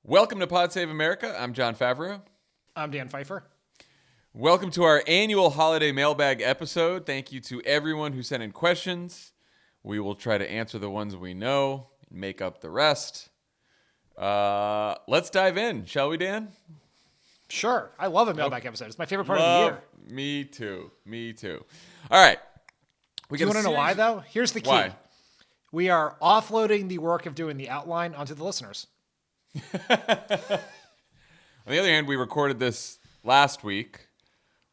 Welcome to Pod Save America. I'm John Favreau. I'm Dan Pfeiffer. Welcome to our annual holiday mailbag episode. Thank you to everyone who sent in questions. We will try to answer the ones we know and make up the rest. Let's dive in, shall we, Dan? Sure. I love a mailbag episode. It's my favorite part of the year. Me too. All right. Do you want to know why, though? Here's the key. Why? We are offloading the work of doing the outline onto the listeners. On the other hand, we recorded this last week,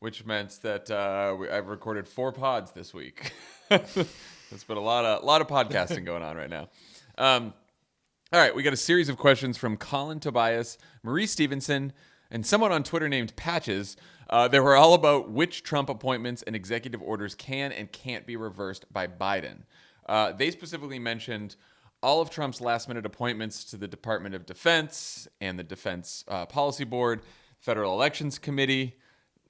which meant that I've recorded 4 pods this week. There's been a lot of podcasting going on right now. All right, we got a series of questions from Colin Tobias, Marie Stevenson, and someone on Twitter named Patches. They were all about which Trump appointments and executive orders can and can't be reversed by Biden. They specifically mentioned all of Trump's last-minute appointments to the Department of Defense and the Defense Policy Board, Federal Elections Committee.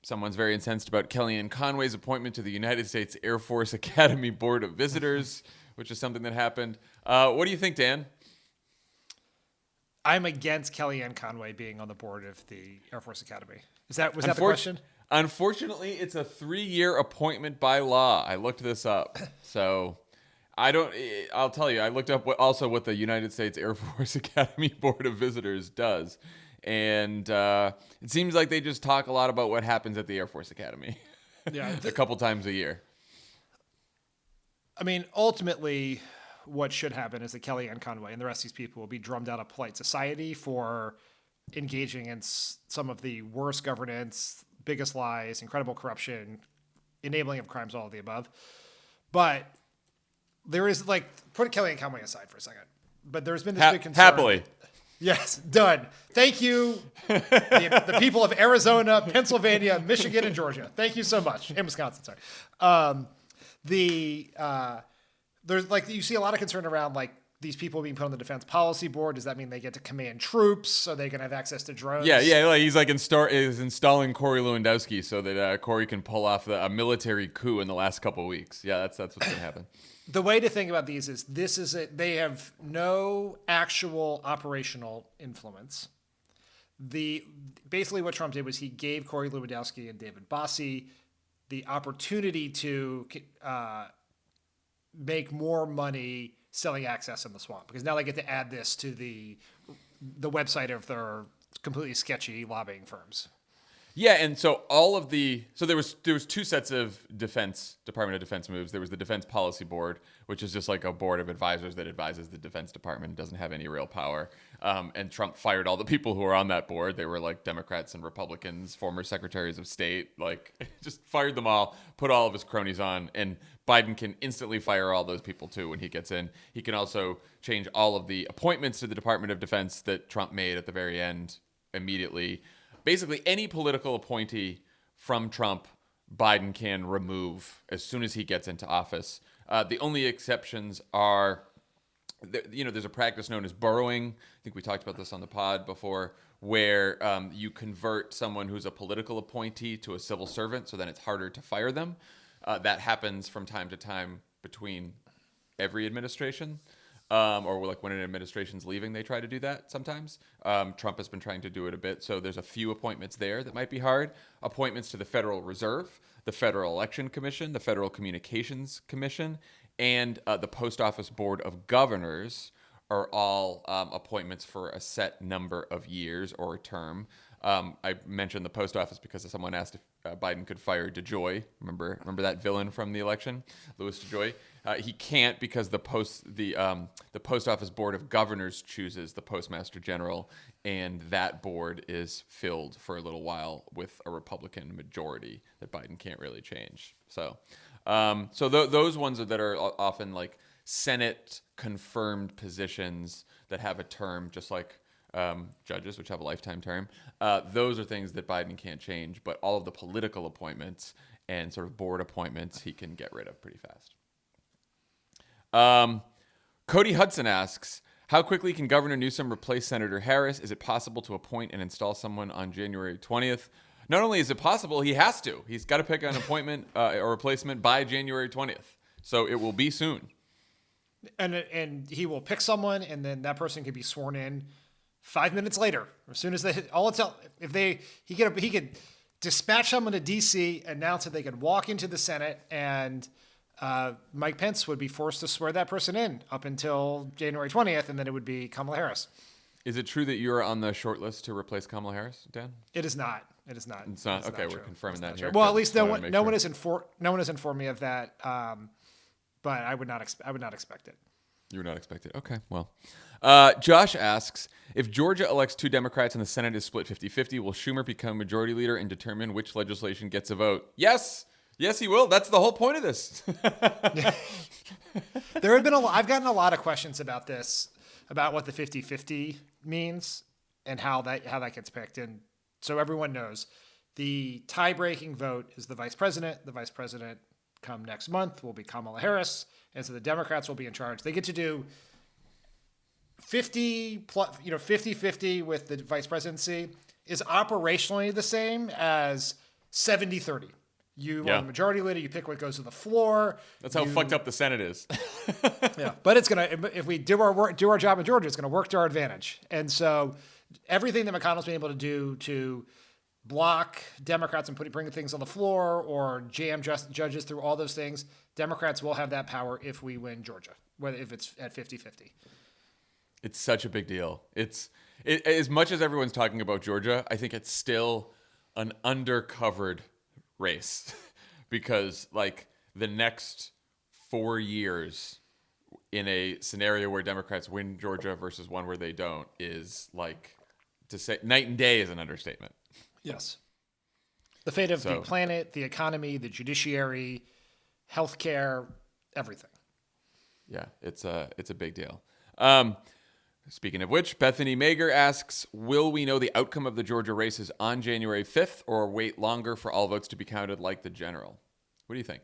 Someone's very incensed about Kellyanne Conway's appointment to the United States Air Force Academy Board of Visitors, which is something that happened. What do you think, Dan? I'm against Kellyanne Conway being on the board of the Air Force Academy. Was that the question? Unfortunately, it's a 3-year appointment by law. I looked this up. So I'll tell you, I looked up what the United States Air Force Academy Board of Visitors does. And it seems like they just talk a lot about what happens at the Air Force Academy. Yeah, a couple times a year. I mean, ultimately, what should happen is that Kellyanne Conway and the rest of these people will be drummed out of polite society for engaging in some of the worst governance, biggest lies, incredible corruption, enabling of crimes, all of the above. But there is, put Kellyanne Conway aside for a second. But there's been this big concern. Happily. Yes, done. Thank you, the people of Arizona, Pennsylvania, Michigan, and Georgia. Thank you so much. And Wisconsin, sorry. There's you see a lot of concern around these people being put on the Defense Policy Board. Does that mean they get to command troops so they can have access to drones? Yeah. He's installing Corey Lewandowski so that Corey can pull off a military coup in the last couple of weeks. Yeah, that's what's going to happen. The way to think about these is they have no actual operational influence. Basically what Trump did was he gave Corey Lewandowski and David Bossie the opportunity to make more money selling access in the swamp, because now they get to add this to the website of their completely sketchy lobbying firms. Yeah, and so there was 2 sets of Department of Defense moves. There was the Defense Policy Board, which is just like a board of advisors that advises the Defense Department, doesn't have any real power. And Trump fired all the people who were on that board. They were Democrats and Republicans, former secretaries of state, just fired them all, put all of his cronies on, and Biden can instantly fire all those people too when he gets in. He can also change all of the appointments to the Department of Defense that Trump made at the very end immediately. Basically, any political appointee from Trump, Biden can remove as soon as he gets into office. The only exceptions are, there's a practice known as borrowing. I think we talked about this on the pod before, where you convert someone who's a political appointee to a civil servant, so then it's harder to fire them. That happens from time to time between every administration. Or when an administration's leaving, they try to do that sometimes. Trump has been trying to do it a bit. So there's a few appointments there that might be hard. Appointments to the Federal Reserve, the Federal Election Commission, the Federal Communications Commission, and the Post Office Board of Governors are all appointments for a set number of years or a term. I mentioned the post office because someone asked if Biden could fire DeJoy. Remember that villain from the election, Louis DeJoy? He can't because the Post Office Board of Governors chooses the Postmaster General, and that board is filled for a little while with a Republican majority that Biden can't really change. So those ones that are often Senate confirmed positions that have a term, just like judges, which have a lifetime term. Those are things that Biden can't change, but all of the political appointments and sort of board appointments he can get rid of pretty fast. Cody Hudson asks, how quickly can Governor Newsom replace Senator Harris? Is it possible to appoint and install someone on January 20th? Not only is it possible, he has to. He's got to pick an appointment or replacement by January 20th. So it will be soon. And he will pick someone, and then that person can be sworn in 5 minutes later, as soon as he could dispatch someone to D.C., announce that they could walk into the Senate, and Mike Pence would be forced to swear that person in up until January 20th, and then it would be Kamala Harris. Is it true that you're on the short list to replace Kamala Harris, Dan? It is not. It is not. It's not. Okay, not we're confirming that here. Well, at least no one has informed me of that. But I would not expect it. You would not expect it. Okay, well. Josh asks, if Georgia elects 2 Democrats and the Senate is split 50-50, will Schumer become majority leader and determine which legislation gets a vote? Yes. Yes, he will. That's the whole point of this. I've gotten a lot of questions about this, about what the 50-50 means and how that gets picked. And so everyone knows the tie-breaking vote is the vice president. The vice president come next month will be Kamala Harris. And so the Democrats will be in charge. They get to do 50-50 with the vice presidency is operationally the same as 70-30. You are the majority leader. You pick what goes to the floor. That's how fucked up the Senate is. Yeah, but if we do our job in Georgia, it's gonna work to our advantage. And so everything that McConnell's been able to do to block Democrats and bring things on the floor or jam judges through all those things, Democrats will have that power if we win Georgia, if it's at 50-50. It's such a big deal. As much as everyone's talking about Georgia, I think it's still an undercovered race because like the next 4 years in a scenario where Democrats win Georgia versus one where they don't is like, to say night and day is an understatement. Yes. The fate of the planet, the economy, the judiciary, healthcare, everything. Yeah, it's a big deal. Speaking of which, Bethany Mager asks, will we know the outcome of the Georgia races on January 5th or wait longer for all votes to be counted like the general? What do you think?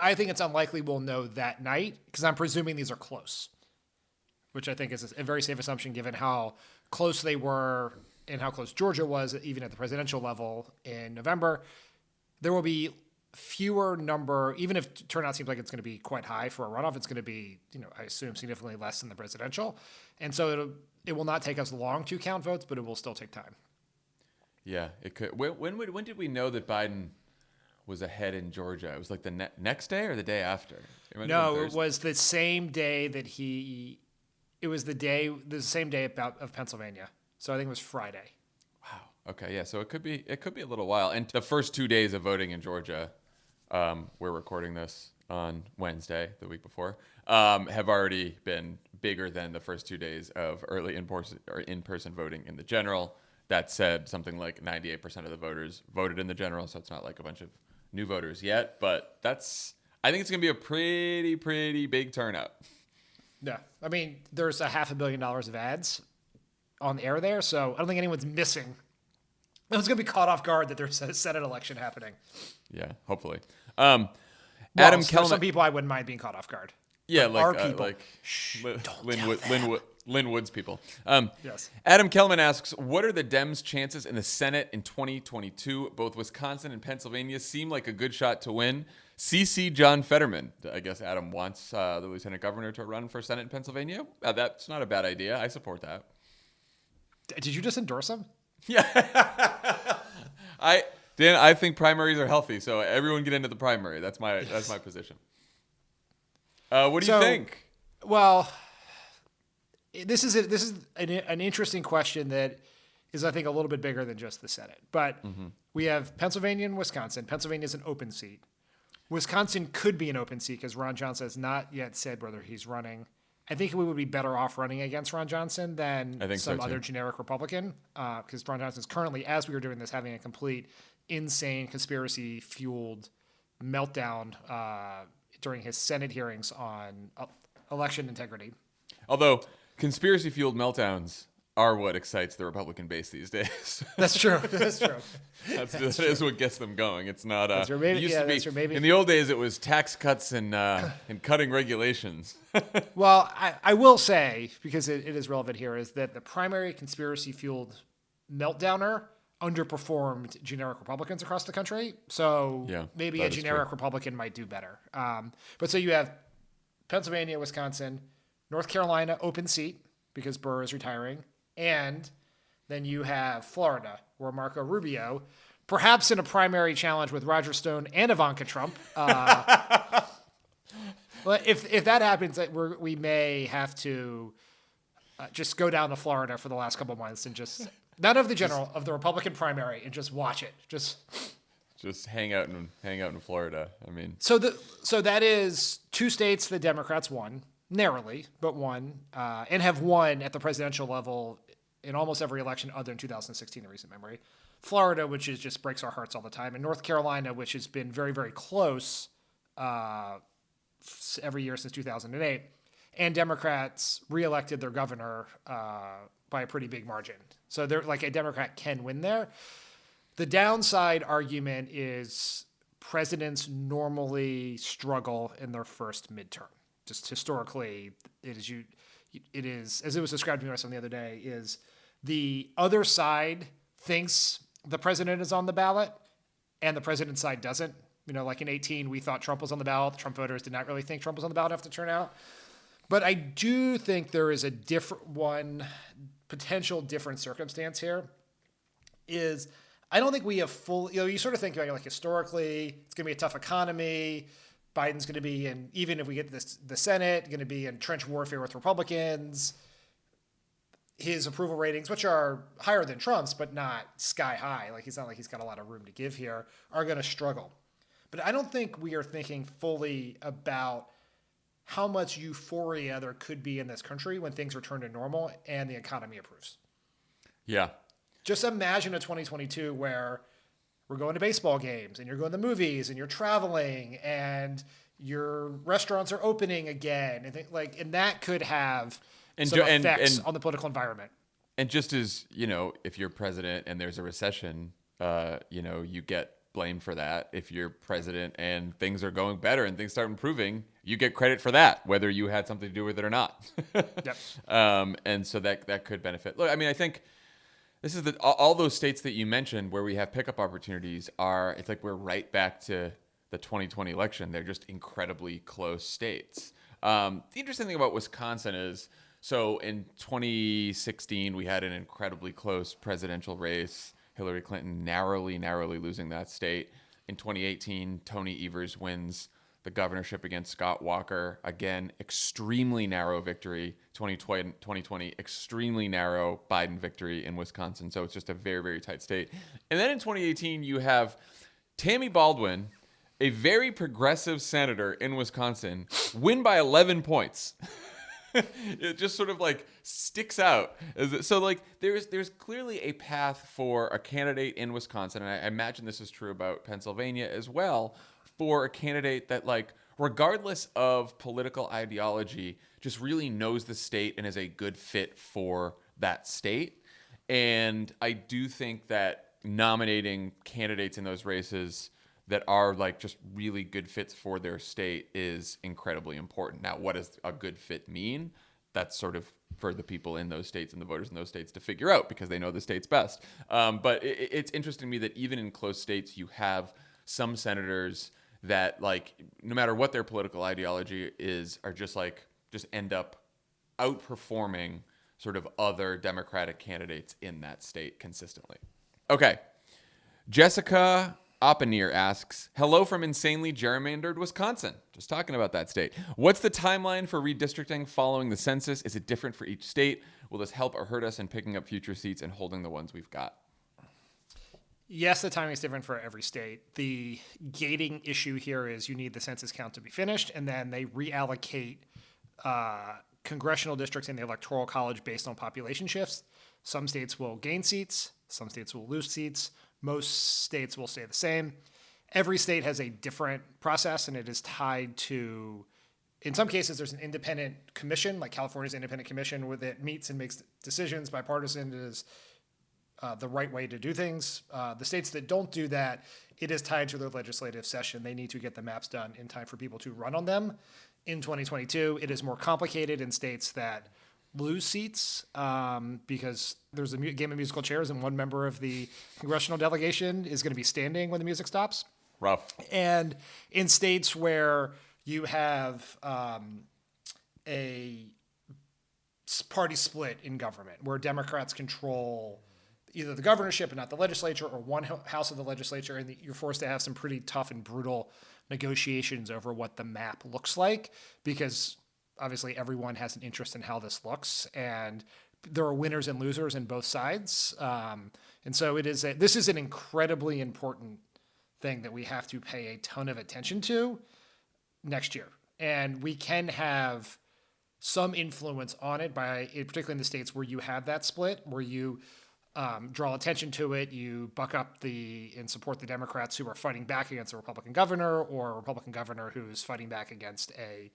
I think it's unlikely we'll know that night because I'm presuming these are close, which I think is a very safe assumption given how close they were and how close Georgia was, even at the presidential level in November. There will be fewer number, even if turnout seems like it's going to be quite high for a runoff, it's going to be, I assume significantly less than the presidential. And so it will not take us long to count votes, but it will still take time. Yeah, it could. When did we know that Biden was ahead in Georgia? It was like the next day or the day after? No, it was the same day that it was the same day of Pennsylvania. So I think it was Friday. Wow. Okay. Yeah. So it could be a little while. And the first 2 days of voting in Georgia, we're recording this on Wednesday, the week before, have already been bigger than the first 2 days of early in-person voting in the general. That said, something like 98% of the voters voted in the general, so it's not like a bunch of new voters yet. But I think it's going to be a pretty big turnout. Yeah. I mean, there's $500 million of ads on the air there, so I don't think anyone's missing. No one's going to be caught off guard that there's a Senate election happening. Yeah, hopefully. Adam Kellman. For some people, I wouldn't mind being caught off guard. Yeah, Lynn Woods people. Yes. Adam Kellman asks, what are the Dems' chances in the Senate in 2022? Both Wisconsin and Pennsylvania seem like a good shot to win. CC John Fetterman. I guess Adam wants the lieutenant governor to run for Senate in Pennsylvania. That's not a bad idea. I support that. Did you just endorse him? Yeah. Dan, I think primaries are healthy, so everyone get into the primary. That's my position. What do you think? Well, this is an interesting question that is, I think, a little bit bigger than just the Senate. But we have Pennsylvania and Wisconsin. Pennsylvania is an open seat. Wisconsin could be an open seat because Ron Johnson has not yet said whether he's running. I think we would be better off running against Ron Johnson than some other generic Republican because Ron Johnson is currently, as we were doing this, having a complete insane conspiracy-fueled meltdown during his Senate hearings on election integrity. Although conspiracy-fueled meltdowns are what excites the Republican base these days. That's true. That's true. That is what gets them going. It's not. That's true. Maybe, in the old days, it was tax cuts and cutting regulations. Well, I will say, because it is relevant here, is that the primary conspiracy-fueled meltdowner underperformed generic Republicans across the country. So maybe a generic Republican might do better. But so you have Pennsylvania, Wisconsin, North Carolina, open seat because Burr is retiring. And then you have Florida, where Marco Rubio, perhaps in a primary challenge with Roger Stone and Ivanka Trump. But if that happens, we may have to just go down to Florida for the last couple of months and just not of the Republican primary and just watch it. Just hang out in Florida. I mean, so that is two states the Democrats won narrowly, but won and have won at the presidential level in almost every election other than 2016 in recent memory. Florida, which is just breaks our hearts all the time, and North Carolina, which has been very, very close every year since 2008. And Democrats reelected their governor by a pretty big margin. So they're like a Democrat can win there. The downside argument is presidents normally struggle in their first midterm. Just historically, it is as it was described to me by someone the other day, is the other side thinks the president is on the ballot and the president's side doesn't. Like in 2018, we thought Trump was on the ballot. The Trump voters did not really think Trump was on the ballot after the turnout. But I do think there is a potential different circumstance here is I don't think we have full, you sort of think about like historically, it's going to be a tough economy. Biden's going to be in, even if we get the Senate, going to be in trench warfare with Republicans. His approval ratings, which are higher than Trump's, but not sky high, like it's not like he's got a lot of room to give here, are going to struggle. But I don't think we are thinking fully about how much euphoria there could be in this country when things return to normal and the economy improves. Yeah. Just imagine a 2022 where we're going to baseball games and you're going to movies and you're traveling and your restaurants are opening again. And that could have some effects on the political environment. And just as, if you're president and there's a recession, you get blamed for that. If you're president and things are going better and things start improving, you get credit for that, whether you had something to do with it or not. Yep. And so that could benefit. Look, I mean, I think this is all those states that you mentioned where we have pickup opportunities it's like we're right back to the 2020 election. They're just incredibly close states. The interesting thing about Wisconsin is, so in 2016, we had an incredibly close presidential race. Hillary Clinton narrowly losing that state. In 2018, Tony Evers wins the governorship against Scott Walker. Again, extremely narrow victory. 2020, extremely narrow Biden victory in Wisconsin. So it's just a very, very tight state. And then in 2018, you have Tammy Baldwin, a very progressive senator in Wisconsin, win by 11 points. It just sort of like sticks out. So like there's clearly a path for a candidate in Wisconsin, and I imagine this is true about Pennsylvania as well, for a candidate that like regardless of political ideology just really knows the state and is a good fit for that state. And I do think that nominating candidates in those races that are like just really good fits for their state is incredibly important. Now, what does a good fit mean? That's sort of for the people in those states and the voters in those states to figure out because they know the states best. But it's interesting to me that even in close states, you have some senators that like, no matter what their political ideology is, are just end up outperforming sort of other Democratic candidates in that state consistently. Okay. Jessica Oppenir asks, hello from insanely gerrymandered Wisconsin. Just talking about that state. What's the timeline for redistricting following the census? Is it different for each state? Will this help or hurt us in picking up future seats and holding the ones we've got? Yes, the timing is different for every state. The gating issue here is you need the census count to be finished, and then they reallocate congressional districts in the Electoral College based on population shifts. Some states will gain seats. Some states will lose seats. Most states will stay the same. Every state has a different process, and it is tied to, in some cases, there's an independent commission, like California's independent commission, where it meets and makes decisions. Bipartisan is the right way to do things. The states that don't do that, it is tied to their legislative session. They need to get the maps done in time for people to run on them. In 2022, it is more complicated in states that lose seats because there's a game of musical chairs and one member of the congressional delegation is going to be standing when the music stops. Rough. And in states where you have a party split in government, where Democrats control either the governorship and not the legislature, or one house of the legislature, and you're forced to have some pretty tough and brutal negotiations over what the map looks like, because obviously everyone has an interest in how this looks, and there are winners and losers in both sides. And so this is an incredibly important thing that we have to pay a ton of attention to next year. And we can have some influence on it, particularly in the states where you have that split, where you draw attention to it, you buck up and support the Democrats who are fighting back against a Republican governor, or a Republican governor who's fighting back against a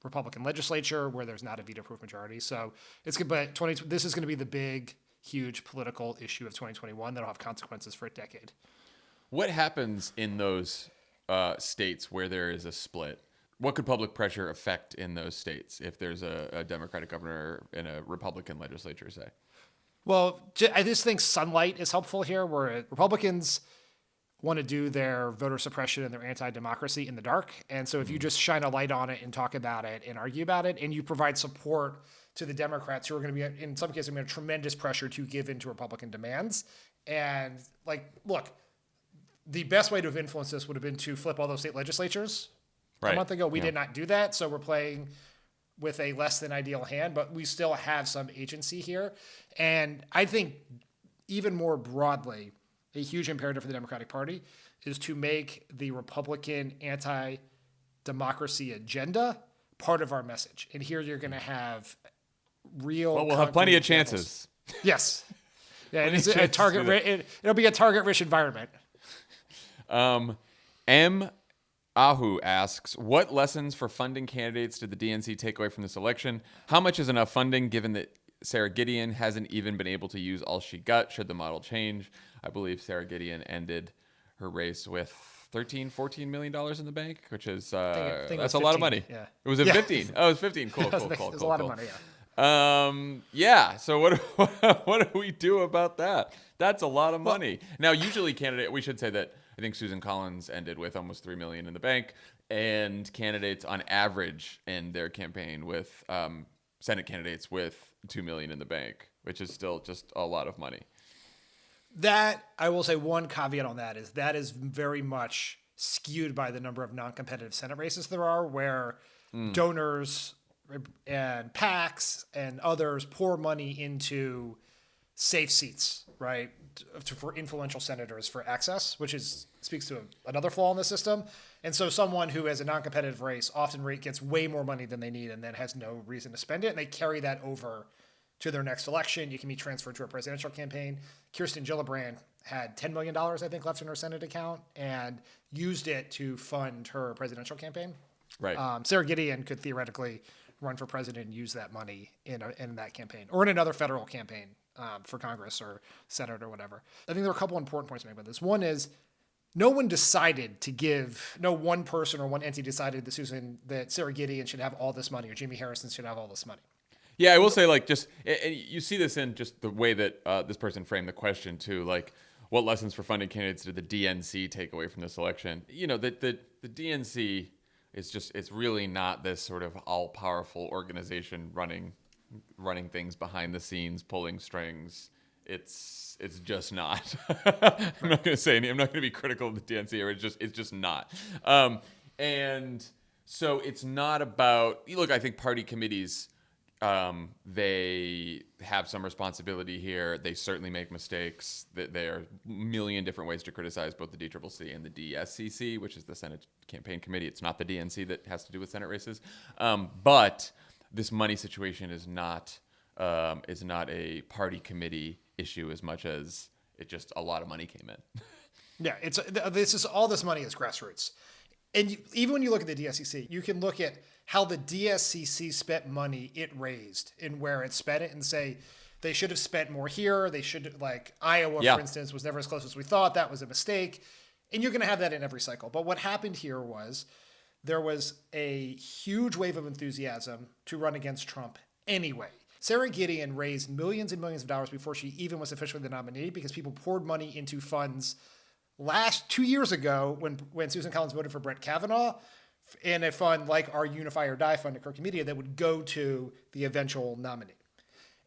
Republican legislature where there's not a veto-proof majority. So it's good, but this is going to be the big, huge political issue of 2021 that'll have consequences for a decade. What happens in those states where there is a split? What could public pressure affect in those states if there's a Democratic governor and a Republican legislature, say? Well, I just think sunlight is helpful here, where Republicans want to do their voter suppression and their anti-democracy in the dark. And so if you just shine a light on it and talk about it and argue about it, and you provide support to the Democrats who are going to be, in some cases, under tremendous pressure to give in to Republican demands. And look, the best way to have influenced this would have been to flip all those state legislatures. Right. A month ago, we did not do that. So we're playing with a less than ideal hand, but we still have some agency here. And I think even more broadly, a huge imperative for the Democratic Party is to make the Republican anti-democracy agenda part of our message. And here you're going to have real. Well, we'll have plenty of chances. Yes. Yeah, it's a target. It'll be a target-rich environment. M. Ahu asks, what lessons for funding candidates did the DNC take away from this election? How much is enough funding given that Sarah Gideon hasn't even been able to use all she got? Should the model change? I believe Sarah Gideon ended her race with $13-14 million in the bank, which is that's a lot of money. Yeah. It was at 15. Oh, it was 15. Cool. It's a lot of money. Yeah. So what do we do about that? That's a lot of money. Now, usually we should say that I think Susan Collins ended with almost $3 million in the bank, and candidates on average end their campaign with Senate candidates with $2 million in the bank, which is still just a lot of money. That, I will say one caveat on that is very much skewed by the number of non-competitive Senate races there are, where donors and PACs and others pour money into safe seats, right, for influential senators for access, which speaks to another flaw in the system. And so someone who has a non-competitive race often gets way more money than they need and then has no reason to spend it, and they carry that over to their next election. You can be transferred to a presidential campaign. Kirsten Gillibrand had $10 million, I think, left in her Senate account and used it to fund her presidential campaign. Right. Sarah Gideon could theoretically run for president and use that money in that campaign or in another federal campaign for Congress or Senate or whatever. I think there are a couple important points to make about this. One is no one person or one entity decided that Sarah Gideon should have all this money or Jimmy Harrison should have all this money. Yeah, I will say, and you see this in just the way that this person framed the question too. Like, what lessons for funding candidates did the DNC take away from this election? You know, the DNC it's really not this sort of all-powerful organization running things behind the scenes, pulling strings. It's just not. I'm not going to be critical of the DNC, or it's just not. And so it's not about. Look, I think party committees. They have some responsibility here. They certainly make mistakes. There are a million different ways to criticize both the DCCC and the DSCC, which is the Senate Campaign Committee. It's not the DNC that has to do with Senate races. But this money situation is not a party committee issue as much as it just a lot of money came in. Yeah, all this money is grassroots. And even when you look at the DSCC, you can look at how the DSCC spent money it raised and where it spent it and say they should have spent more here. They should, like Iowa, for instance, was never as close as we thought. That was a mistake. And you're going to have that in every cycle. But what happened here was there was a huge wave of enthusiasm to run against Trump anyway. Sarah Gideon raised millions and millions of dollars before she even was officially the nominee because people poured money into funds 2 years ago when Susan Collins voted for Brett Kavanaugh in a fund like our Unify or Die fund at Kirk Media that would go to the eventual nominee.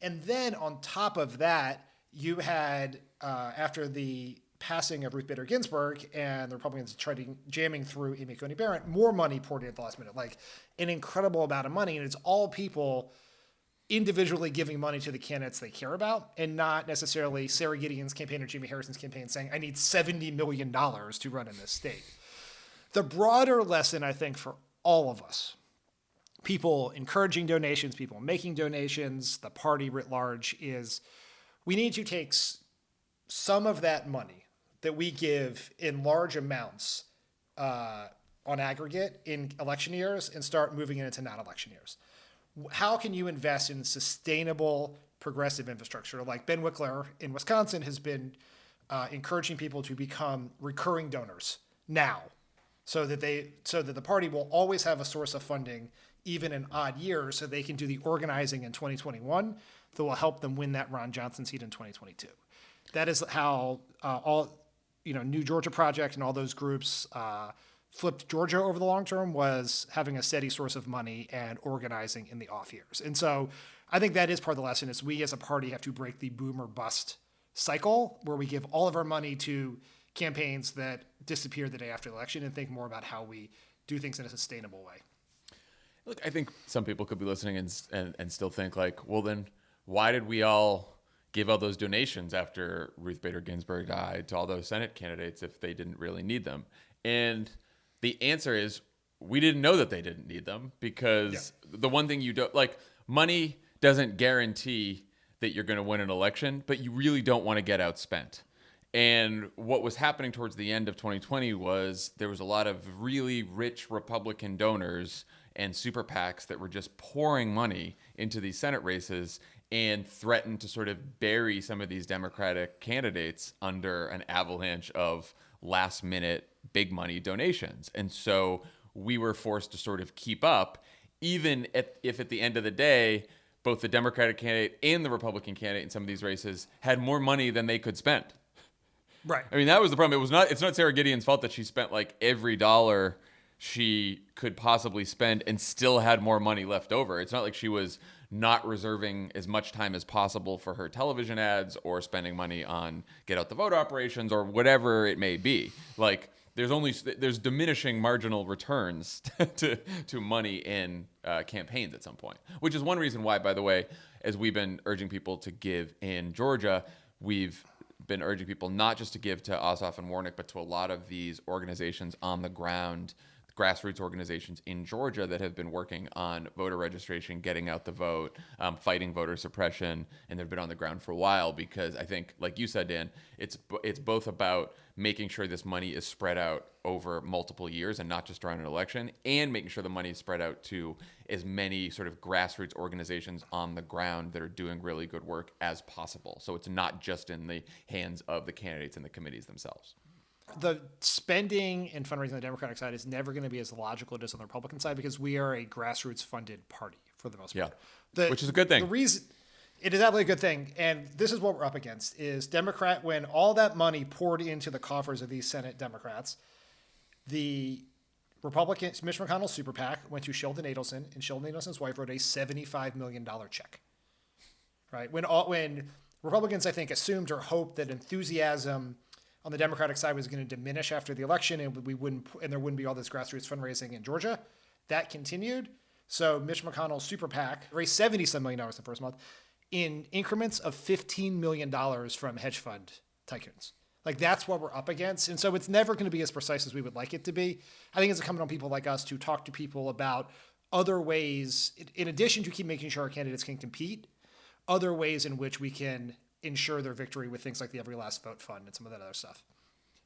And then on top of that, you had, after the passing of Ruth Bader Ginsburg and the Republicans jamming through Amy Coney Barrett, more money poured in at the last minute, like an incredible amount of money. And it's all people individually giving money to the candidates they care about, and not necessarily Sarah Gideon's campaign or Jimmy Harrison's campaign saying, I need $70 million to run in this state. The broader lesson, I think, for all of us, people encouraging donations, people making donations, the party writ large, is we need to take some of that money that we give in large amounts on aggregate in election years and start moving it into non-election years. How can you invest in sustainable progressive infrastructure? Like Ben Wickler in Wisconsin has been encouraging people to become recurring donors now, so that the party will always have a source of funding even in odd years, so they can do the organizing in 2021 that will help them win that Ron Johnson seat in 2022. That is how New Georgia Project and all those groups flipped Georgia over the long term, was having a steady source of money and organizing in the off years. And so I think that is part of the lesson, is we as a party have to break the boom or bust cycle where we give all of our money to campaigns that disappear the day after the election, and think more about how we do things in a sustainable way. Look, I think some people could be listening and still think like, well, then why did we all give all those donations after Ruth Bader Ginsburg died to all those Senate candidates if they didn't really need them? And the answer is, we didn't know that they didn't need them, because the one thing you don't, like, money doesn't guarantee that you're going to win an election, but you really don't want to get outspent. And what was happening towards the end of 2020 was there was a lot of really rich Republican donors and super PACs that were just pouring money into these Senate races and threatened to sort of bury some of these Democratic candidates under an avalanche of last minute big money donations. And so we were forced to sort of keep up, even if at the end of the day, both the Democratic candidate and the Republican candidate in some of these races had more money than they could spend. Right. I mean, that was the problem. It's not Sarah Gideon's fault that she spent like every dollar she could possibly spend and still had more money left over. It's not like she was not reserving as much time as possible for her television ads or spending money on get out the vote operations or whatever it may be. Like, there's diminishing marginal returns to money in campaigns at some point, which is one reason why, by the way, as we've been urging people to give in Georgia, we've been urging people not just to give to Ossoff and Warnock, but to a lot of these organizations on the ground, grassroots organizations in Georgia that have been working on voter registration, getting out the vote, fighting voter suppression, and they've been on the ground for a while, because I think, like you said, Dan, it's both about making sure this money is spread out over multiple years and not just around an election, and making sure the money is spread out to as many sort of grassroots organizations on the ground that are doing really good work as possible. So it's not just in the hands of the candidates and the committees themselves. The spending and fundraising on the Democratic side is never going to be as logical as it is on the Republican side, because we are a grassroots funded party for the most part. Which is a good thing. The reason it is absolutely a good thing, and this is what we're up against, is when all that money poured into the coffers of these Senate Democrats, the Republicans, Mitch McConnell's super PAC went to Sheldon Adelson, and Sheldon Adelson's wife wrote a $75 million check. Right? When Republicans, I think, assumed or hoped that enthusiasm on the Democratic side was going to diminish after the election, and there wouldn't be all this grassroots fundraising in Georgia, that continued. So Mitch McConnell's super PAC raised $77 million the first month in increments of $15 million from hedge fund tycoons. Like, that's what we're up against. And so it's never going to be as precise as we would like it to be. I think it's incumbent on people like us to talk to people about other ways, in addition to keep making sure our candidates can compete, other ways in which we can ensure their victory with things like the Every Last Vote Fund and some of that other stuff.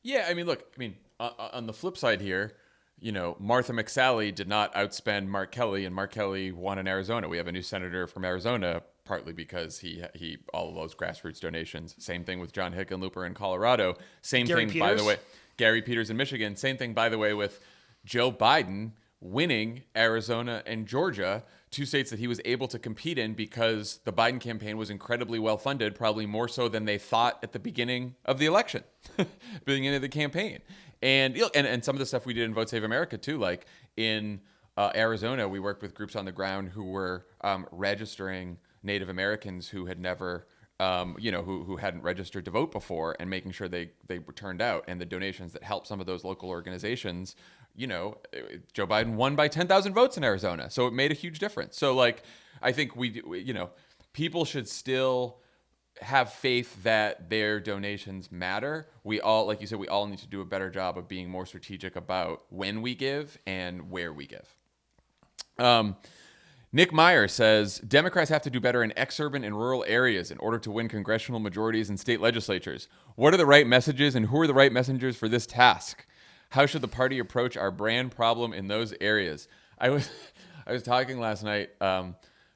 Yeah, I mean, look, on the flip side here, Martha McSally did not outspend Mark Kelly, and Mark Kelly won in Arizona. We have a new senator from Arizona, partly because he all of those grassroots donations. Same thing with John Hickenlooper in Colorado. By the way, Gary Peters in Michigan. Same thing, by the way, with Joe Biden winning Arizona and Georgia, two states that he was able to compete in because the Biden campaign was incredibly well funded, probably more so than they thought at the beginning of the election, beginning of the campaign. And some of the stuff we did in Vote Save America too, like in Arizona, we worked with groups on the ground who were registering Native Americans who had never, who hadn't registered to vote before, and making sure they were turned out, and the donations that helped some of those local organizations. Joe Biden won by 10,000 votes in Arizona, so it made a huge difference. So like, I think people should still have faith that their donations matter. We all, like you said, we all need to do a better job of being more strategic about when we give and where we give. Nick Meyer says, Democrats have to do better in exurban and rural areas in order to win congressional majorities in state legislatures. What are the right messages, and who are the right messengers for this task? How should the party approach our brand problem in those areas? I was talking last night.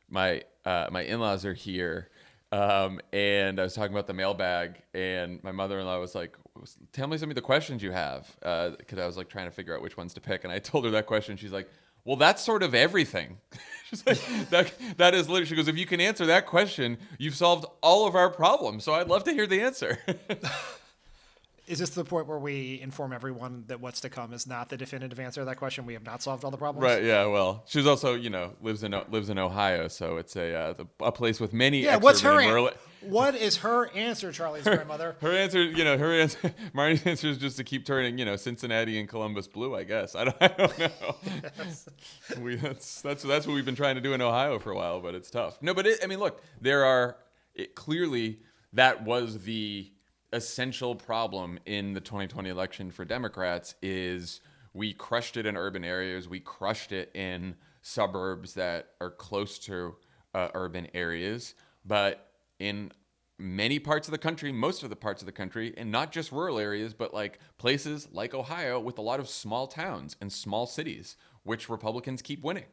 My in-laws are here, and I was talking about the mailbag, and my mother-in-law was like, tell me some of the questions you have, because I was like trying to figure out which ones to pick, and I told her that question. She's like, well, that's sort of everything. She's like, that is literally, she goes, if you can answer that question, you've solved all of our problems. So I'd love to hear the answer. Is this the point where we inform everyone that what's to come is not the definitive answer to that question? We have not solved all the problems? Right, yeah, well, she's also, lives in Ohio, so it's a place with many what's her answer? What is her answer, Charlie's grandmother? Her answer, Marnie's answer is just to keep turning, Cincinnati and Columbus blue, I guess. I don't know. Yes. That's what we've been trying to do in Ohio for a while, but it's tough. No, but look, clearly that was the essential problem in the 2020 election for Democrats. Is we crushed it in urban areas, we crushed it in suburbs that are close to urban areas, but in many parts of the country, most of the parts of the country, and not just rural areas, but like places like Ohio with a lot of small towns and small cities, which Republicans keep winning.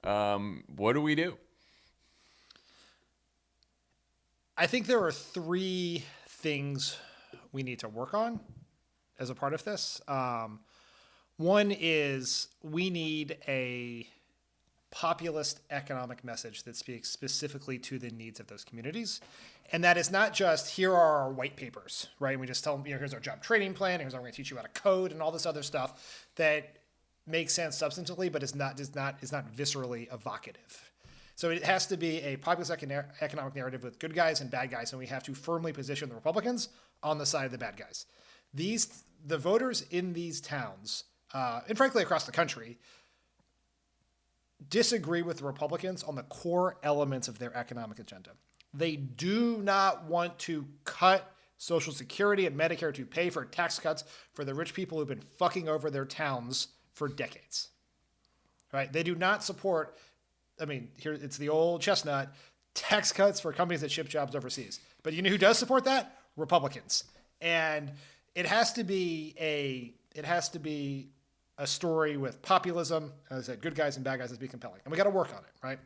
What do we do? I think there are three things we need to work on as a part of this. One is we need a populist economic message that speaks specifically to the needs of those communities. And that is not just, here are our white papers, right? And we just tell them, here's our job training plan, here's how we're going to teach you how to code, and all this other stuff that makes sense substantively, but is not viscerally evocative. So it has to be a populist economic narrative with good guys and bad guys, and we have to firmly position the Republicans on the side of the bad guys. The voters in these towns, and frankly across the country, disagree with the Republicans on the core elements of their economic agenda. They do not want to cut Social Security and Medicare to pay for tax cuts for the rich people who've been fucking over their towns for decades. Right? They do not support, here it's the old chestnut, tax cuts for companies that ship jobs overseas. But you know who does support that? Republicans. And it has to be a story with populism, as I said, good guys and bad guys, to be compelling. And we got to work on it, right?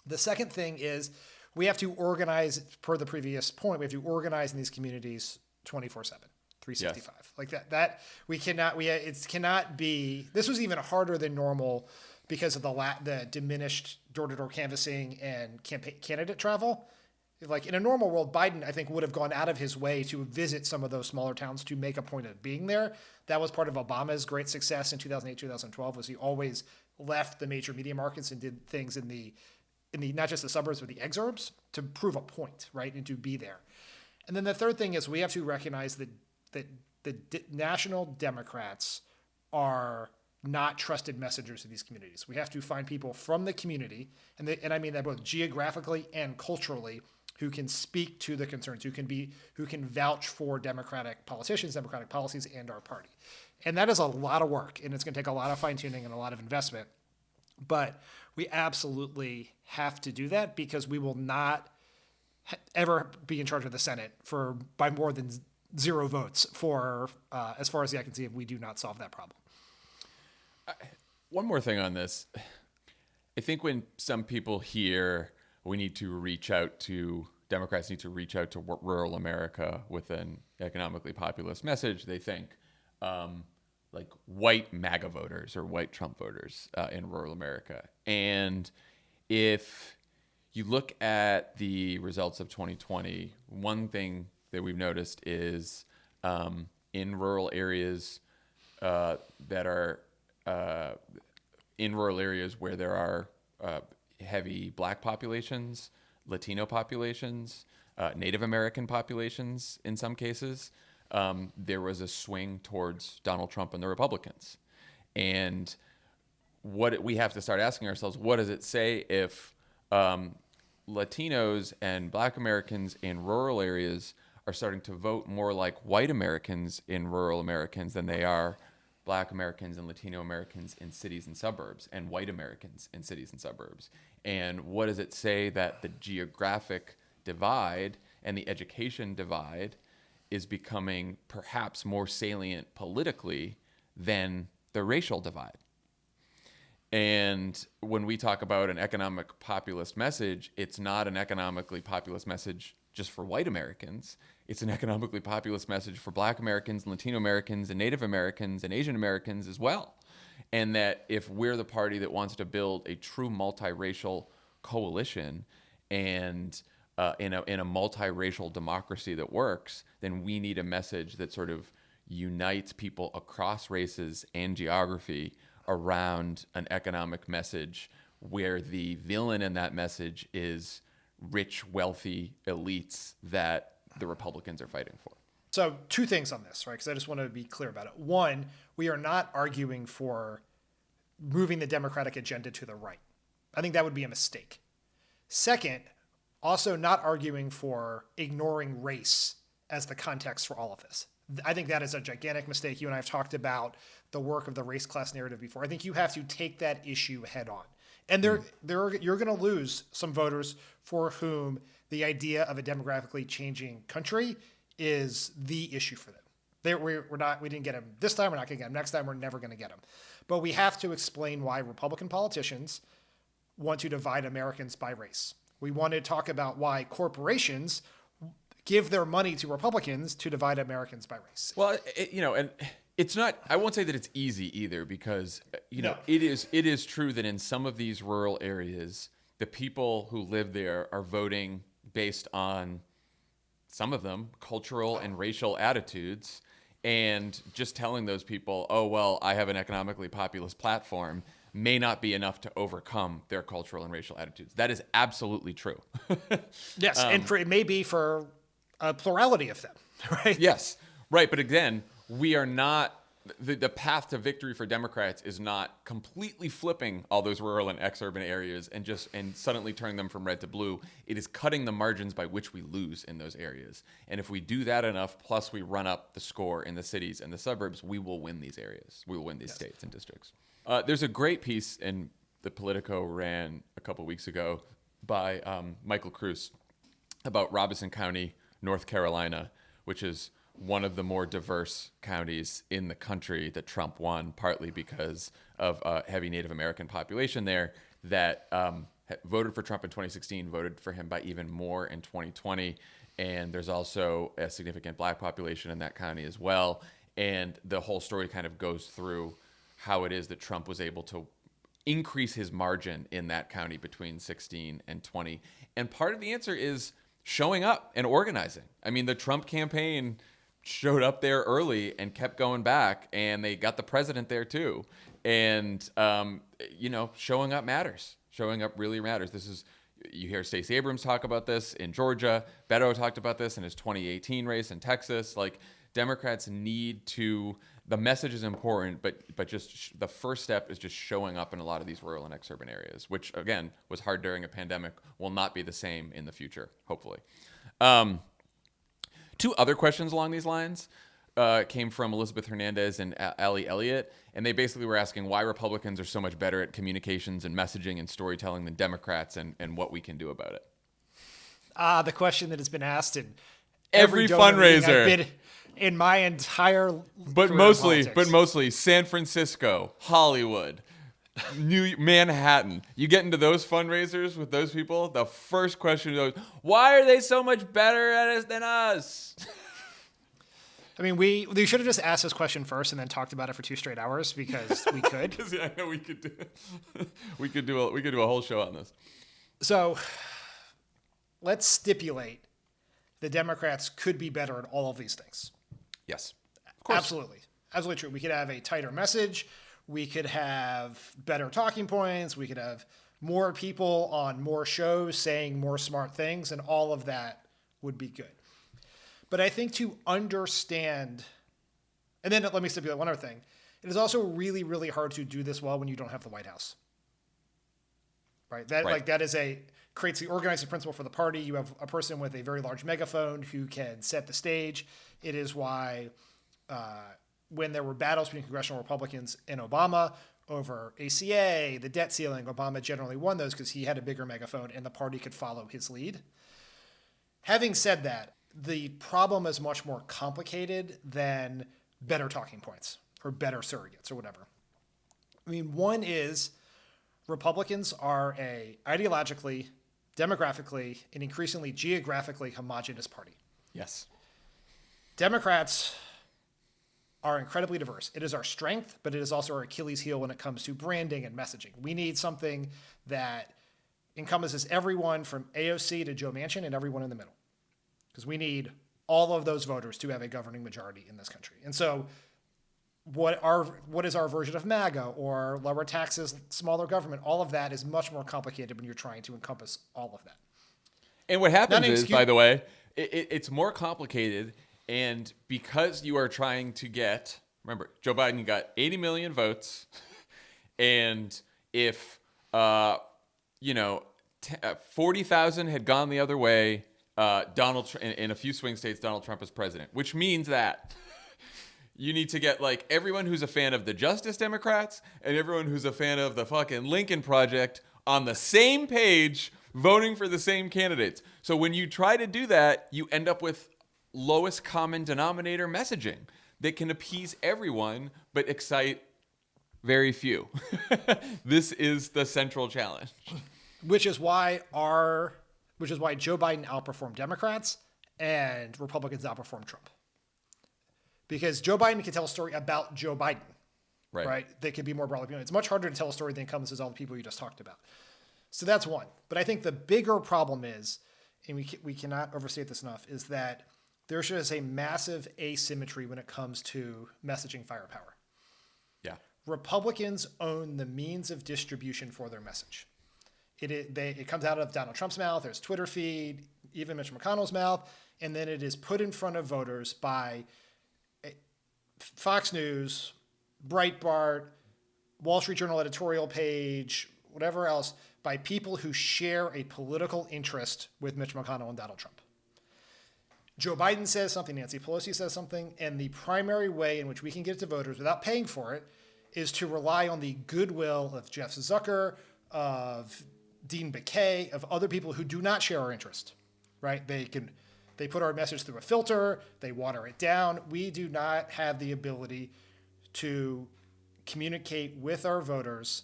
The second thing is we have to organize, per the previous point, we have to organize in these communities 24/7, 365. Yes. Like that we cannot, it cannot be, this was even harder than normal because of the diminished door-to-door canvassing and candidate travel. Like in a normal world, Biden, I think, would have gone out of his way to visit some of those smaller towns to make a point of being there. That was part of Obama's great success in 2008, 2012, was he always left the major media markets and did things in the not just the suburbs, but the exurbs to prove a point, right, and to be there. And then the third thing is we have to recognize that the national Democrats are not trusted messengers of these communities. We have to find people from the community, and I mean that both geographically and culturally, who can speak to the concerns, who can vouch for Democratic politicians, Democratic policies, and our party. And that is a lot of work, and it's going to take a lot of fine-tuning and a lot of investment. But we absolutely have to do that because we will not ever be in charge of the Senate by more than 0 votes for as far as the eye can see if we do not solve that problem. One more thing on this. I think when some people hear Democrats need to reach out to rural America with an economically populist message, they think like white MAGA voters or white Trump voters in rural America. And if you look at the results of 2020, one thing that we've noticed is in rural areas where there are heavy black populations, Latino populations, Native American populations in some cases, there was a swing towards Donald Trump and the Republicans. And what we have to start asking ourselves, what does it say if Latinos and Black Americans in rural areas are starting to vote more like white Americans in rural Americans than they are Black Americans and Latino Americans in cities and suburbs, and white Americans in cities and suburbs? And what does it say that the geographic divide and the education divide is becoming perhaps more salient politically than the racial divide? And when we talk about an economic populist message, it's not an economically populist message just for white Americans. It's an economically populist message for Black Americans, Latino Americans, and Native Americans, and Asian Americans as well. And that if we're the party that wants to build a true multiracial coalition and in a multiracial democracy that works, then we need a message that sort of unites people across races and geography around an economic message where the villain in that message is rich, wealthy elites that the Republicans are fighting for. So 2 things on this, right? Because I just want to be clear about it. One, we are not arguing for moving the Democratic agenda to the right. I think that would be a mistake. Second, also not arguing for ignoring race as the context for all of this. I think that is a gigantic mistake. You and I have talked about the work of the race class narrative before. I think you have to take that issue head on. And you're going to lose some voters for whom the idea of a demographically changing country is the issue for them. We didn't get them this time. We're not going to get them next time. We're never going to get them. But we have to explain why Republican politicians want to divide Americans by race. We want to talk about why corporations give their money to Republicans to divide Americans by race. Well, and it's not, I won't say that it's easy either, because, it is true that in some of these rural areas, the people who live there are voting based on, some of them, cultural and racial attitudes, and just telling those people, oh, well, I have an economically populist platform, may not be enough to overcome their cultural and racial attitudes. That is absolutely true. Yes, and it may be for a plurality of them, right? Yes, right. But again, we are not, the path to victory for Democrats is not completely flipping all those rural and exurban areas and suddenly turning them from red to blue. It is cutting the margins by which we lose in those areas. And if we do that enough, plus we run up the score in the cities and the suburbs, we will win these areas. We will win these states and districts. There's a great piece in the Politico ran a couple weeks ago by Michael Cruz about Robeson County, North Carolina, which is one of the more diverse counties in the country that Trump won, partly because of a heavy Native American population there that voted for Trump in 2016, voted for him by even more in 2020. And there's also a significant Black population in that county as well. And the whole story kind of goes through how it is that Trump was able to increase his margin in that county between 16 and 20. And part of the answer is showing up and organizing. I mean, the Trump campaign showed up there early and kept going back, and they got the president there too. And, showing up matters. Showing up really matters. You hear Stacey Abrams talk about this in Georgia. Beto talked about this in his 2018 race in Texas. Like, Democrats need to, the message is important, but just the first step is just showing up in a lot of these rural and exurban areas, which again was hard during a pandemic, will not be the same in the future, hopefully. 2 other questions along these lines came from Elizabeth Hernandez and Ali Elliott, and they basically were asking why Republicans are so much better at communications and messaging and storytelling than Democrats, and what we can do about it. The question that has been asked in every fundraiser I've been in my entire but mostly San Francisco, Hollywood, Manhattan. You get into those fundraisers with those people, the first question is, why are they so much better at it than us? I mean, we should have just asked this question first and then talked about it for 2 straight hours, because we could. I know we could do a whole show on this. So let's stipulate the Democrats could be better at all of these things. Yes, of course. Absolutely true. We could have a tighter message. We could have better talking points. We could have more people on more shows saying more smart things, and all of that would be good. But I think to understand, and then let me stipulate one other thing. It is also really, really hard to do this well when you don't have the White House. Right? That creates the organizing principle for the party. You have a person with a very large megaphone who can set the stage. It is why when there were battles between congressional Republicans and Obama over ACA, the debt ceiling, Obama generally won those because he had a bigger megaphone and the party could follow his lead. Having said that, the problem is much more complicated than better talking points or better surrogates or whatever. I mean, one is Republicans are a ideologically, demographically, and increasingly geographically homogenous party. Yes. Democrats are incredibly diverse. It is our strength, but it is also our Achilles heel when it comes to branding and messaging. We need something that encompasses everyone from AOC to Joe Manchin and everyone in the middle. Because we need all of those voters to have a governing majority in this country. And so what is our version of MAGA or lower taxes, smaller government? All of that is much more complicated when you're trying to encompass all of that. And what happens is, by the way, it's more complicated. And because you are trying to get, remember, Joe Biden got 80 million votes. And if, 40,000 had gone the other way, in a few swing states, Donald Trump is president, which means that you need to get like everyone who's a fan of the Justice Democrats and everyone who's a fan of the fucking Lincoln Project on the same page voting for the same candidates. So when you try to do that, you end up with lowest common denominator messaging that can appease everyone but excite very few. This is the central challenge. Which is why Joe Biden outperformed Democrats and Republicans outperformed Trump. Because Joe Biden can tell a story about Joe Biden, right? They could be more broadly. It's much harder to tell a story that encompasses all the people you just talked about. So that's one. But I think the bigger problem is, and we cannot overstate this enough, is that there's just a massive asymmetry when it comes to messaging firepower. Yeah. Republicans own the means of distribution for their message. It comes out of Donald Trump's mouth, there's Twitter feed, even Mitch McConnell's mouth, and then it is put in front of voters by Fox News, Breitbart, Wall Street Journal editorial page, whatever else, by people who share a political interest with Mitch McConnell and Donald Trump. Joe Biden says something, Nancy Pelosi says something, and the primary way in which we can get it to voters without paying for it is to rely on the goodwill of Jeff Zucker, of Dean Baquet, of other people who do not share our interest, right? They put our message through a filter, they water it down. We do not have the ability to communicate with our voters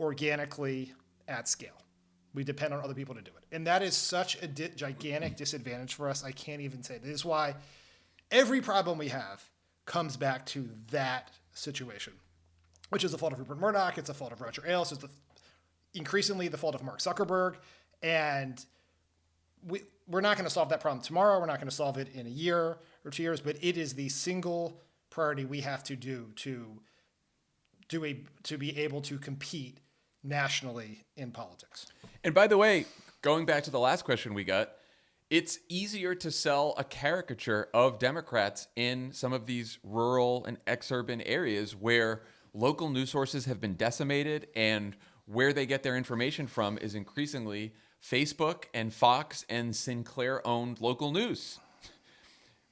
organically at scale. We depend on other people to do it. And that is such a gigantic disadvantage for us. I can't even say. This is why every problem we have comes back to that situation, which is the fault of Rupert Murdoch. It's the fault of Roger Ailes. It's increasingly the fault of Mark Zuckerberg. And we're not going to solve that problem tomorrow. We're not going to solve it in a year or 2 years, but it is the single priority we have to do to be able to compete nationally in politics. And by the way, going back to the last question we got, it's easier to sell a caricature of Democrats in some of these rural and exurban areas where local news sources have been decimated and where they get their information from is increasingly Facebook and Fox and Sinclair-owned local news.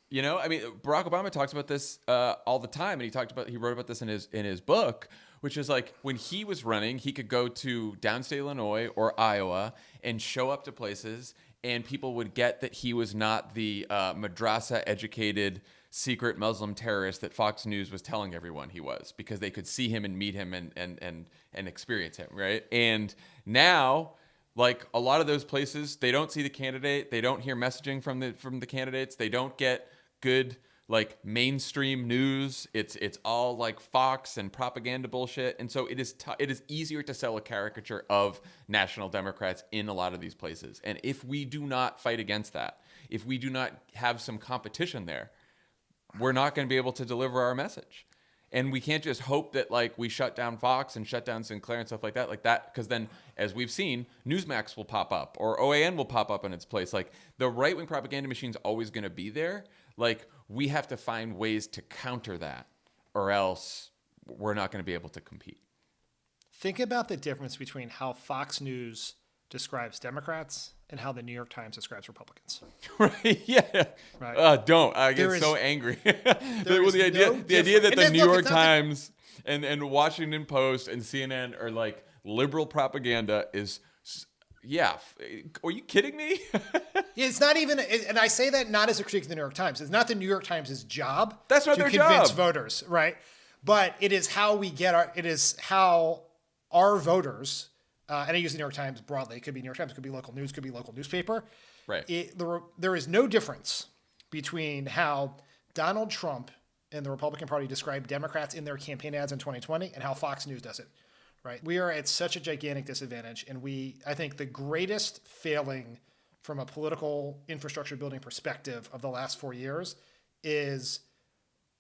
You know, I mean, Barack Obama talks about this all the time, and he wrote about this in his book, which is like when he was running, he could go to downstate Illinois or Iowa and show up to places, and people would get that he was not the madrasa-educated secret Muslim terrorist that Fox News was telling everyone he was, because they could see him and meet him and experience him, right? And now, like a lot of those places, they don't see the candidate, they don't hear messaging from the candidates, they don't get good like mainstream news. It's all like Fox and propaganda bullshit, and so it is easier to sell a caricature of national Democrats in a lot of these places. And if we do not fight against that, if we do not have some competition there, we're not going to be able to deliver our message. And we can't just hope that like we shut down Fox and shut down Sinclair and stuff like that, because then, as we've seen, Newsmax will pop up or OAN will pop up in its place. Like the right-wing propaganda machine's always going to be there. Like we have to find ways to counter that, or else we're not going to be able to compete. Think about the difference between how Fox News describes Democrats and how the New York Times describes Republicans. Right? Yeah. Right. Don't. I get so angry. The idea that the New York Times and Washington Post and CNN are like liberal propaganda is, yeah. Are you kidding me? It's not even, and I say that not as a critique of the New York Times. It's not the New York Times' job. That's not their job. To convince voters, right? But it is how we get it is how our voters, and I use the New York Times broadly. It could be New York Times, it could be local news, it could be local newspaper. Right. There is no difference between how Donald Trump and the Republican Party described Democrats in their campaign ads in 2020 and how Fox News does it. Right. We are at such a gigantic disadvantage, and I think the greatest failing from a political infrastructure building perspective of the last 4 years is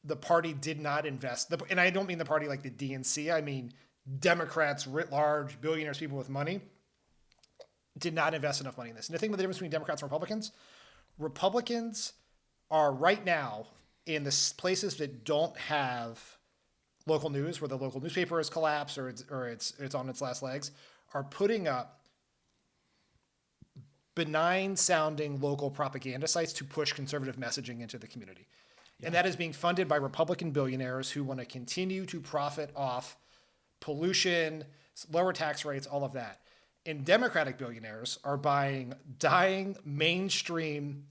the party did not invest. And I don't mean the party like the DNC. I mean Democrats writ large, billionaires, people with money, did not invest enough money in this. And the thing about the difference between Democrats and Republicans are right now in the places that don't have local news, where the local newspaper has collapsed or it's on its last legs, are putting up benign sounding local propaganda sites to push conservative messaging into the community. Yeah. And that is being funded by Republican billionaires who want to continue to profit off pollution, lower tax rates, all of that. And Democratic billionaires are buying dying mainstream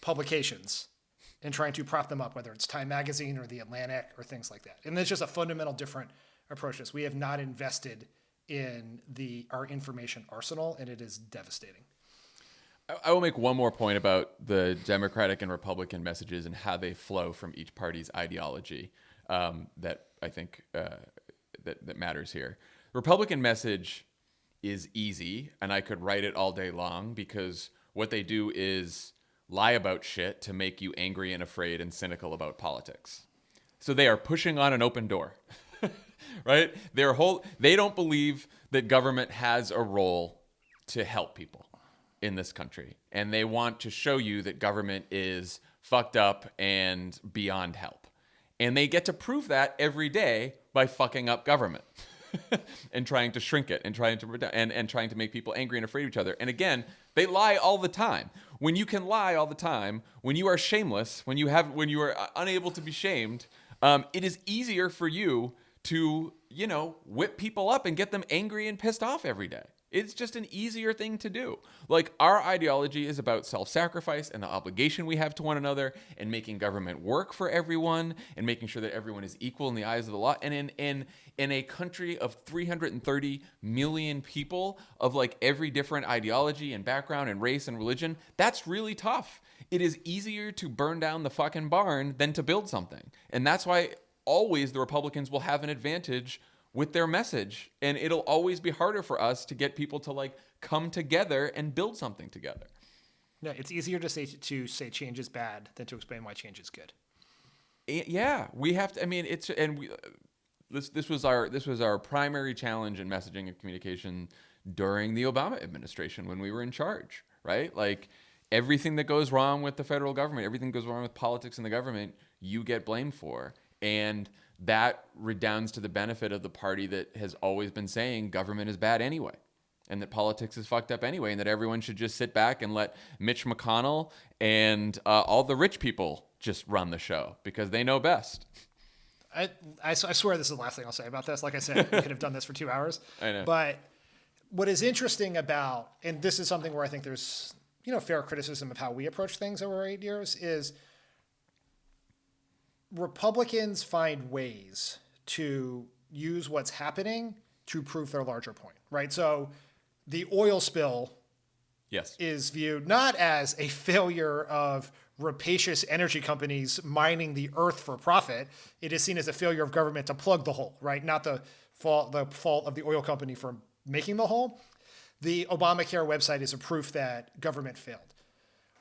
publications and trying to prop them up, whether it's Time Magazine or The Atlantic or things like that. And it's just a fundamental different approach to this. We have not invested in our information arsenal, and it is devastating. I will make one more point about the Democratic and Republican messages and how they flow from each party's ideology that I think that matters here. Republican message is easy, and I could write it all day long, because what they do is lie about shit to make you angry and afraid and cynical about politics. So they are pushing on an open door, right? They don't believe that government has a role to help people in this country. And they want to show you that government is fucked up and beyond help. And they get to prove that every day by fucking up government and trying to shrink it and trying to make people angry and afraid of each other. And again, they lie all the time. When you can lie all the time, when you are shameless, when you are unable to be shamed, it is easier for you to, whip people up and get them angry and pissed off every day. It's just an easier thing to do. Like, our ideology is about self-sacrifice and the obligation we have to one another, and making government work for everyone, and making sure that everyone is equal in the eyes of the law. And in a country of 330 million people of like every different ideology and background and race and religion, that's really tough. It is easier to burn down the fucking barn than to build something. And that's why always the Republicans will have an advantage with their message, and it'll always be harder for us to get people to like come together and build something together. No, it's easier to say change is bad than to explain why change is good. Yeah, we have to. I mean, this was our primary challenge in messaging and communication during the Obama administration when we were in charge, right? Like, everything that goes wrong with the federal government, everything goes wrong with politics in the government, you get blamed for. And that redounds to the benefit of the party that has always been saying government is bad anyway, and that politics is fucked up anyway, and that everyone should just sit back and let Mitch McConnell and all the rich people just run the show because they know best. I swear this is the last thing I'll say about this. Like I said, we could have done this for 2 hours. I know. But what is interesting about, and this is something where I think there's fair criticism of how we approach things over 8 years, is Republicans find ways to use what's happening to prove their larger point, right? So the oil spill is viewed not as a failure of rapacious energy companies mining the earth for profit. It is seen as a failure of government to plug the hole, right? Not the fault of the oil company for making the hole. The Obamacare website is a proof that government failed.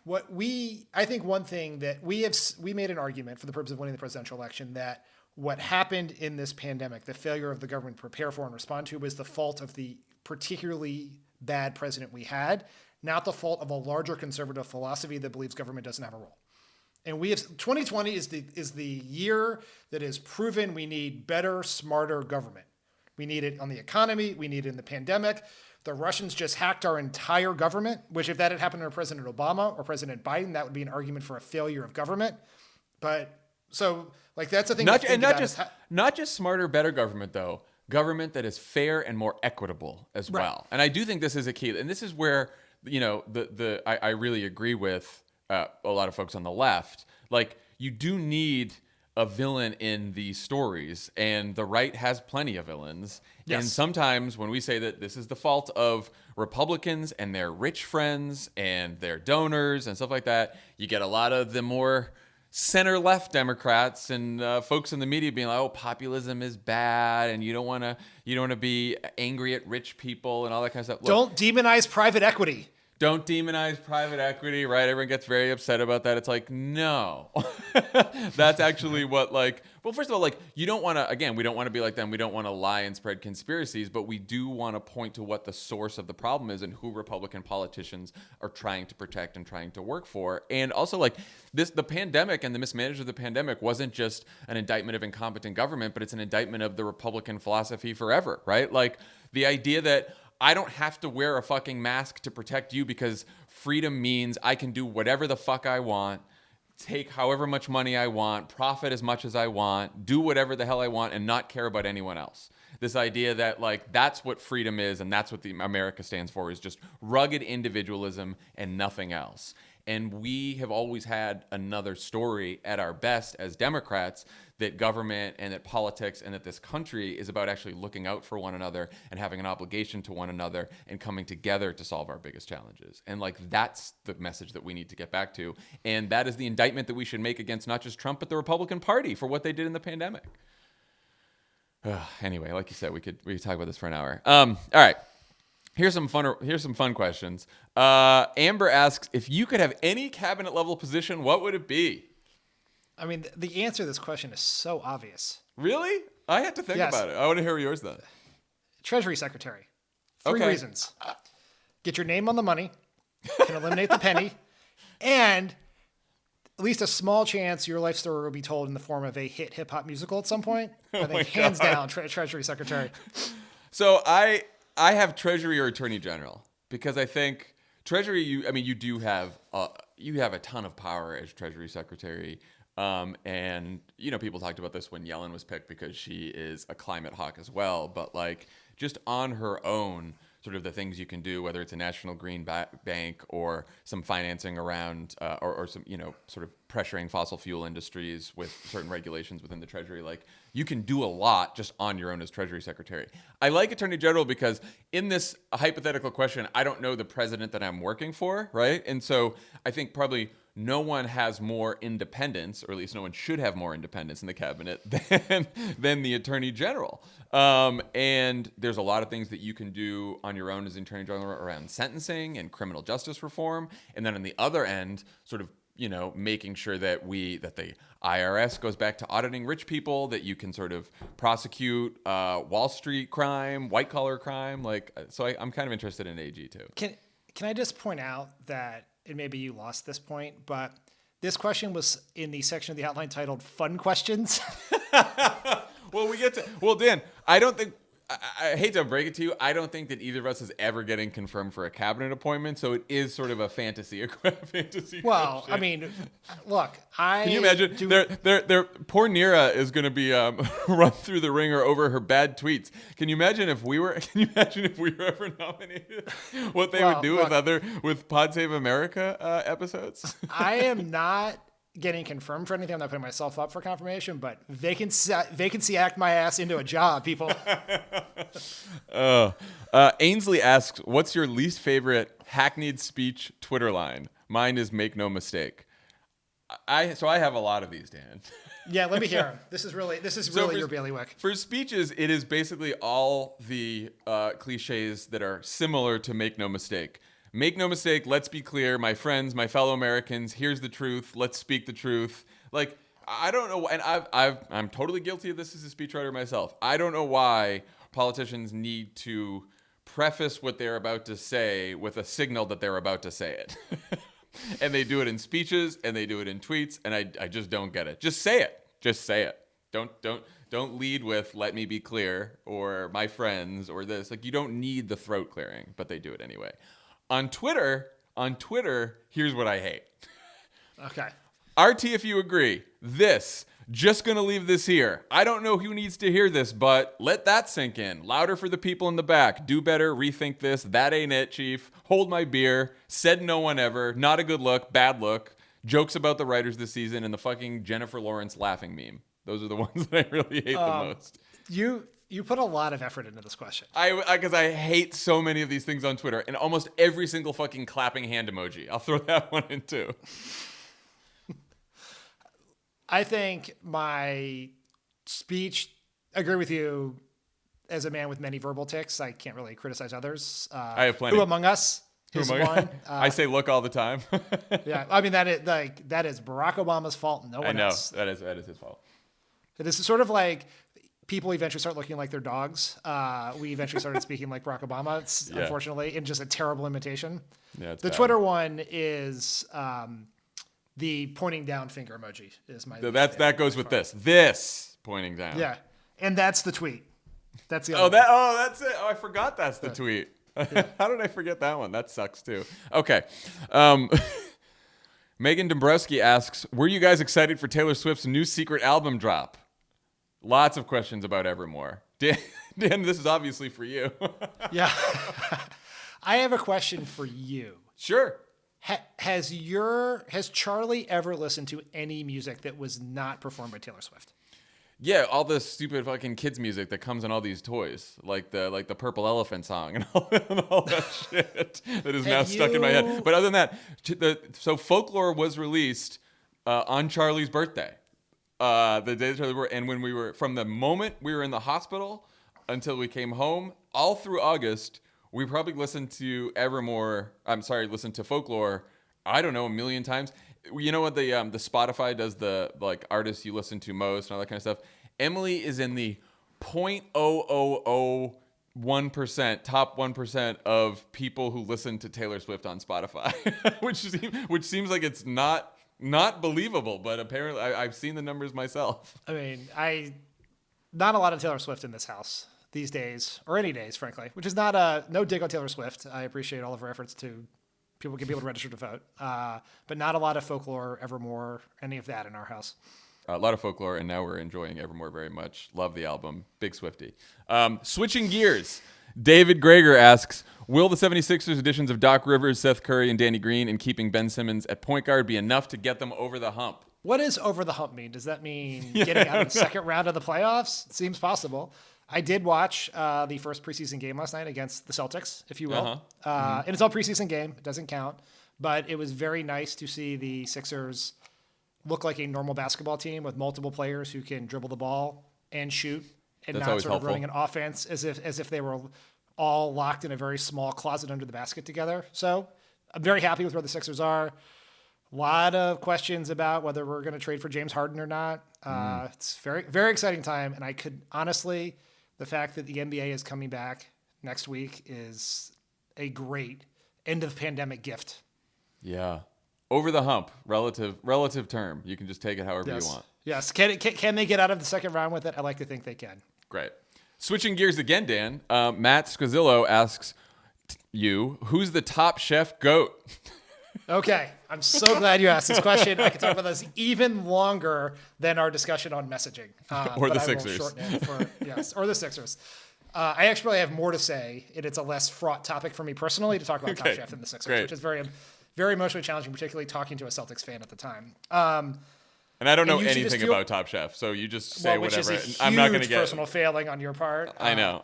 I think one thing that we made an argument for the purpose of winning the presidential election that what happened in this pandemic, the failure of the government to prepare for and respond to, was the fault of the particularly bad president we had, not the fault of a larger conservative philosophy that believes government doesn't have a role. And 2020 is the year that has proven we need better, smarter government. We need it on the economy. We need it in the pandemic. The Russians just hacked our entire government, which if that had happened under President Obama or President Biden, that would be an argument for a failure of government. But so like that's the thing. Not just smarter, better government though. Government that is fair and more equitable as well. And I do think this is a key. And this is where, I really agree with a lot of folks on the left. Like, you do need a villain in these stories, and the right has plenty of villains. Yes. And sometimes when we say that this is the fault of Republicans and their rich friends and their donors and stuff like that, you get a lot of the more center-left Democrats and folks in the media being like, "Oh, populism is bad, and you don't want to be angry at rich people and all that kind of stuff." Look, don't demonize private equity. Don't demonize private equity, right? Everyone gets very upset about that. It's like, no. That's actually what, well, first of all, you don't want to, again, we don't want to be like them. We don't want to lie and spread conspiracies, but we do want to point to what the source of the problem is and who Republican politicians are trying to protect and trying to work for. And also, the pandemic and the mismanagement of the pandemic wasn't just an indictment of incompetent government, but it's an indictment of the Republican philosophy forever, right? The idea that I don't have to wear a fucking mask to protect you because freedom means I can do whatever the fuck I want, take however much money I want, profit as much as I want, do whatever the hell I want, and not care about anyone else. This idea that that's what freedom is and that's what the America stands for, is just rugged individualism and nothing else. And we have always had another story at our best as Democrats, that government and that politics and that this country is about actually looking out for one another and having an obligation to one another and coming together to solve our biggest challenges. And that's the message that we need to get back to. And that is the indictment that we should make against not just Trump, but the Republican Party for what they did in the pandemic. Anyway, like you said, we could talk about this for an hour. All right. Here's some fun questions. Amber asks, if you could have any cabinet level position, what would it be? I mean, the answer to this question is so obvious. Really? I had to think about it. I want to hear yours then. Treasury Secretary. Three reasons. Get your name on the money, can eliminate the penny, and at least a small chance your life story will be told in the form of a hit hip-hop musical at some point. I think hands down, Treasury Secretary. So I have Treasury or Attorney General, because I think Treasury, you do have a ton of power as Treasury Secretary. And people talked about this when Yellen was picked because she is a climate hawk as well. But just on her own, sort of the things you can do, whether it's a national green bank or some financing around, or some, sort of pressuring fossil fuel industries with certain regulations within the Treasury, you can do a lot just on your own as Treasury Secretary. I like Attorney General because in this hypothetical question, I don't know the president that I'm working for, right? And so I think probably no one has more independence, or at least no one should have more independence in the cabinet than the Attorney General. And there's a lot of things that you can do on your own as Attorney General around sentencing and criminal justice reform. And then on the other end, sort of, making sure that the IRS goes back to auditing rich people, that you can sort of prosecute Wall Street crime, white collar crime. So I'm kind of interested in AG too. Can I just point out that, and maybe you lost this point, but this question was in the section of the outline titled Fun Questions. Well, Dan, I don't think, I hate to break it to you, I don't think that either of us is ever getting confirmed for a cabinet appointment, so it is sort of a fantasy Well, question. I mean, look, Can you imagine? Their poor Neera is going to be run through the ringer over her bad tweets. Can you imagine if we were ever nominated? What they would do with Pod Save America episodes? I am not getting confirmed for anything. I'm not putting myself up for confirmation, but vacancy act my ass into a job, people. Ainsley asks, what's your least favorite hackneyed speech Twitter line? Mine is make no mistake. So I have a lot of these, Dan. Yeah, let me hear them. This is really your bailiwick. For speeches, it is basically all the cliches that are similar to make no mistake. Make no mistake, let's be clear, my friends, my fellow Americans, here's the truth, let's speak the truth. I don't know, and I'm totally guilty of this as a speechwriter myself. I don't know why politicians need to preface what they're about to say with a signal that they're about to say it. And they do it in speeches and they do it in tweets, and I just don't get it. Just say it. Just say it. Don't lead with "let me be clear" or "my friends" or this. Like, you don't need the throat clearing, but they do it anyway. On Twitter, here's what I hate. Okay. RT, if you agree, this, just going to leave this here. I don't know who needs to hear this, but let that sink in. Louder for the people in the back. Do better. Rethink this. That ain't it, Chief. Hold my beer. Said no one ever. Not a good look. Bad look. Jokes about the writers this season and the fucking Jennifer Lawrence laughing meme. Those are the ones that I really hate the most. You put a lot of effort into this question. Because I hate so many of these things on Twitter, and almost every single fucking clapping hand emoji. I'll throw that one in too. I think my speech, I agree with you, as a man with many verbal tics. I can't really criticize others. I have plenty. Who among us is one? I say look all the time. Yeah, I mean, that is Barack Obama's fault. No one else. That is his fault. This is sort of like people eventually start looking like their dogs. We eventually started speaking like Barack Obama, unfortunately, in just a terrible imitation. Yeah, it's the bad. Twitter one is the pointing down finger emoji is my. That goes with this pointing down. Yeah, and that's the tweet. That's the. That's it. Oh, I forgot that's the tweet. Yeah. How did I forget that one? That sucks too. Okay. Megan Dombrowski asks, "Were you guys excited for Taylor Swift's new secret album drop?" Lots of questions about Evermore. Dan, this is obviously for you. Yeah. I have a question for you. Sure. Has Charlie ever listened to any music that was not performed by Taylor Swift? Yeah, all this stupid fucking kids music that comes in all these toys, like the Purple Elephant song and all that shit that is now stuck in my head. But other than that, so Folklore was released on Charlie's birthday. The day that Charlie were, and when we were, from the moment we were in the hospital until we came home, all through August, we probably listened to listened to Folklore, I don't know, a million times. You know what the Spotify does, the like artists you listen to most and all that kind of stuff. Emily is in the 0.0001%, top 1% of people who listen to Taylor Swift on Spotify, which seems like it's not believable, but apparently I've seen the numbers myself. I mean, not a lot of Taylor Swift in this house these days, or any days, frankly, which is not no dig on Taylor Swift. I appreciate all of her efforts to get people to register to vote, but not a lot of Folklore, Evermore, any of that in our house. A lot of Folklore, and now we're enjoying Evermore very much. Love the album. Big Swiftie. Switching gears, David Greger asks, will the 76ers additions of Doc Rivers, Seth Curry, and Danny Green and keeping Ben Simmons at point guard be enough to get them over the hump? What does over the hump mean? Does that mean getting out of the second round of the playoffs? It seems possible. I did watch the first preseason game last night against the Celtics, if you will. And it's all preseason game. It doesn't count. But it was very nice to see the Sixers look like a normal basketball team with multiple players who can dribble the ball and shoot, and That's not always sort of helpful. running an offense as if they were all locked in a very small closet under the basket together. So I'm very happy with where the Sixers are. A lot of questions about whether we're going to trade for James Harden or not. It's very, very exciting time. And I could honestly, the fact that the NBA is coming back next week is a great end of pandemic gift. Yeah. Over the hump, relative term. You can just take it however you want. Yes. Can they get out of the second round with it? I like to think they can. Great. Switching gears again, Dan. Matt Scazzillo asks you, who's the top chef GOAT? Okay. I'm so glad you asked this question. I could talk about this even longer than our discussion on messaging. Or but the I will Sixers. shorten it or the Sixers. I actually have more to say, and it's a less fraught topic for me personally to talk about Top Chef than the Sixers, which is very, very emotionally challenging, particularly talking to a Celtics fan at the time. And I don't know anything about Top Chef, so you just say whatever. I'm not going to get personal failing on your part. I know.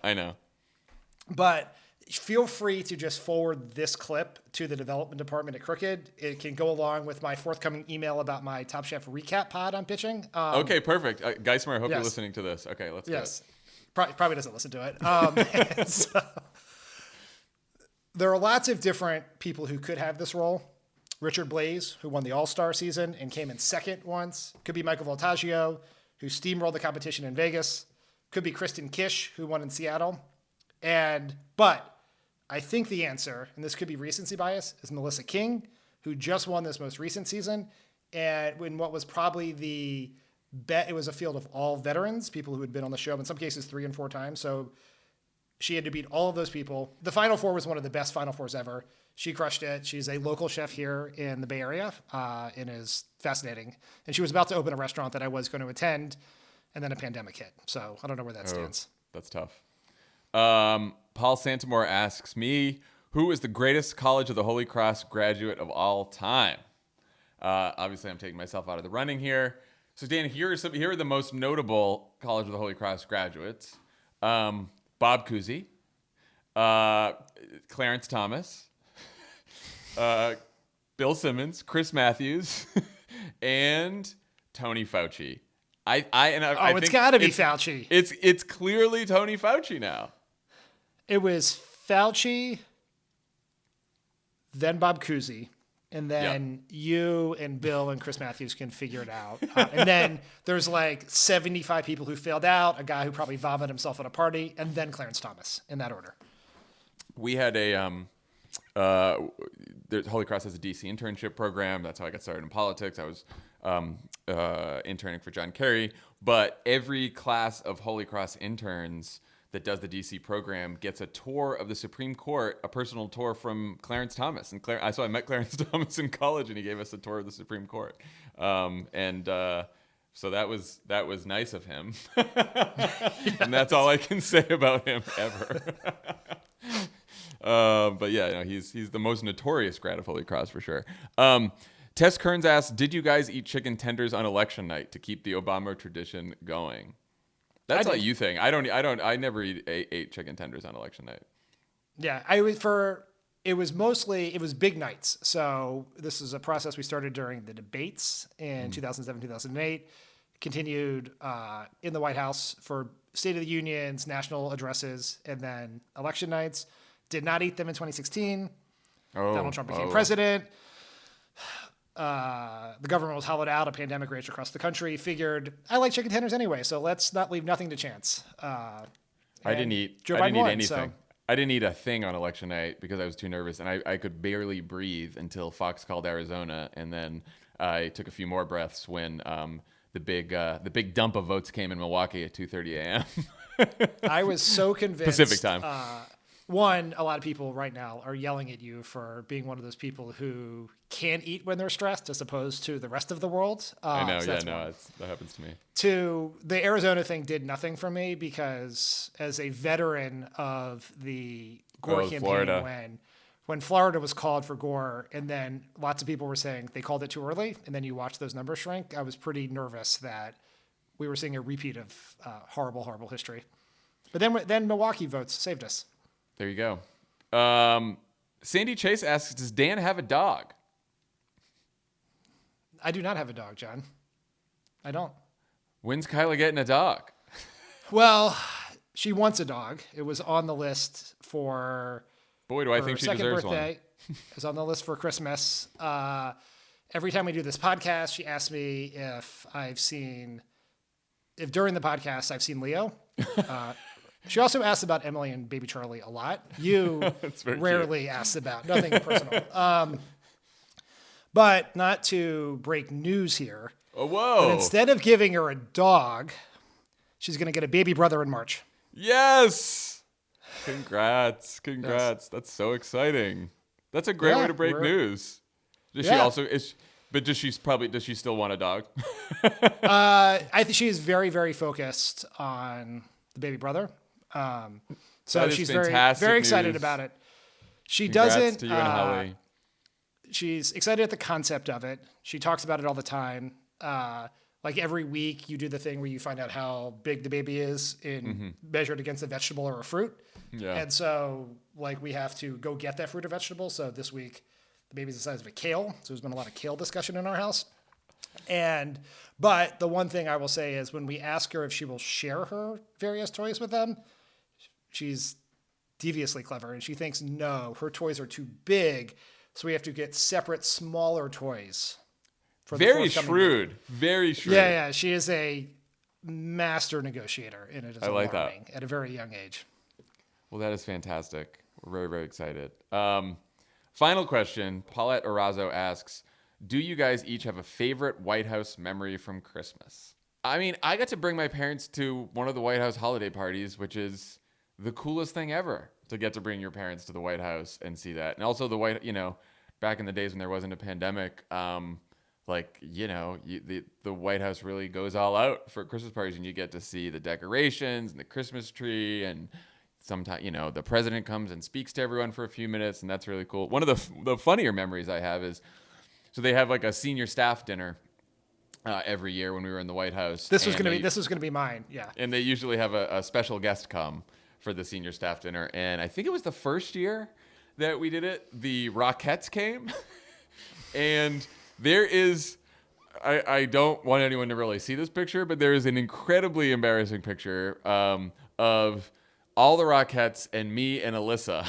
But feel free to just forward this clip to the development department at Crooked. It can go along with my forthcoming email about my Top Chef recap pod I'm pitching. Okay, perfect. Geismar, I hope you're listening to this. Okay, let's go. Yes. Probably doesn't listen to it. So, there are lots of different people who could have this role. Richard Blaze, who won the All-Star season and came in second once. Could be Michael Voltaggio, who steamrolled the competition in Vegas. Could be Kristen Kish, who won in Seattle. But I think the answer, and this could be recency bias, is Melissa King, who just won this most recent season. And in what was probably it was a field of all veterans, people who had been on the show, in some cases 3 and 4 times. So she had to beat all of those people. The Final Four was one of the best Final Fours ever. She crushed it. She's a local chef here in the Bay Area and is fascinating. And she was about to open a restaurant that I was going to attend, and then a pandemic hit. So I don't know where that stands. That's tough. Paul Santamore asks me, who is the greatest College of the Holy Cross graduate of all time? Obviously, I'm taking myself out of the running here. So, Dan, here are the most notable College of the Holy Cross graduates. Bob Cousy, Clarence Thomas, Bill Simmons, Chris Matthews, and Tony Fauci. I it's got to be Fauci. It's clearly Tony Fauci now. It was Fauci, then Bob Cousy, and then you and Bill and Chris Matthews can figure it out. And then there's like 75 people who failed out, a guy who probably vomited himself at a party, and then Clarence Thomas, in that order. We had the Holy Cross has a DC internship program. That's how I got started in politics. I was interning for John Kerry. But every class of Holy Cross interns that does the DC program gets a tour of the Supreme Court, a personal tour from Clarence Thomas. And I met Clarence Thomas in college, and he gave us a tour of the Supreme Court. So that was nice of him. And that's all I can say about him ever. But yeah, he's the most notorious grad of Holy Cross for sure. Tess Kearns asks, did you guys eat chicken tenders on election night to keep the Obama tradition going? That's a you thing. I never ate chicken tenders on election night. Yeah, it was big nights. So this is a process we started during the debates in 2007, 2008, continued in the White House for State of the Unions, national addresses, and then election nights. Did not eat them in 2016. Donald Trump became president. The government was hollowed out. A pandemic raged across the country. Figured, I like chicken tenders anyway, so let's not leave nothing to chance. I didn't eat anything. So. I didn't eat a thing on election night because I was too nervous, and I could barely breathe until Fox called Arizona, and then I took a few more breaths when the big dump of votes came in Milwaukee at 2:30 a.m. I was so convinced. Pacific time. One, a lot of people right now are yelling at you for being one of those people who can't eat when they're stressed, as opposed to the rest of the world. I know, that happens to me. Two, the Arizona thing did nothing for me because as a veteran of the Gore campaign, Florida. when Florida was called for Gore, and then lots of people were saying they called it too early, and then you watch those numbers shrink, I was pretty nervous that we were seeing a repeat of horrible, horrible history. But then Milwaukee votes saved us. There you go. Sandy Chase asks, does Dan have a dog? I do not have a dog, John. I don't. When's Kyla getting a dog? Well, she wants a dog. It was on the list for Boy, do I think she deserves birthday. One. It was on the list for Christmas. Every time we do this podcast, she asks me if during the podcast I've seen Leo. She also asks about Emily and baby Charlie a lot. You rarely ask about nothing personal. But not to break news here. Oh, whoa. But instead of giving her a dog, she's going to get a baby brother in March. Yes. Congrats. Yes. That's so exciting. That's a great way to break news. Does she also does she still want a dog? I think she is very, very focused on the baby brother. So she's very, very excited about it. She Congrats to you and Holly. She's excited at the concept of it. She talks about it all the time. Like every week you do the thing where you find out how big the baby is measured against a vegetable or a fruit. Yeah. And so like we have to go get that fruit or vegetable. So this week the baby's the size of a kale. So there's been a lot of kale discussion in our house. But the one thing I will say is when we ask her if she will share her various toys with them, she's deviously clever and she thinks, no, her toys are too big So we have to get separate, smaller toys for the Very forthcoming shrewd. year. Very shrewd. Yeah. She is a master negotiator, and it is like alarming at a very young age. Well, that is fantastic. We're very, very excited. Final question. Paulette Orazo asks, do you guys each have a favorite White House memory from Christmas? I mean, I got to bring my parents to one of the White House holiday parties, which is the coolest thing ever, to get to bring your parents to the White House and see that. And also back in the days when there wasn't a pandemic, the White House really goes all out for Christmas parties, and you get to see the decorations and the Christmas tree, and sometimes, the president comes and speaks to everyone for a few minutes, and that's really cool. One of the funnier memories I have is, so they have like a senior staff dinner every year when we were in the White House. This was gonna be mine. Yeah. And they usually have a special guest come for the senior staff dinner. And I think it was the first year that we did it, the Rockettes came. And there is, I don't want anyone to really see this picture, but there is an incredibly embarrassing picture of all the Rockettes and me and Alyssa.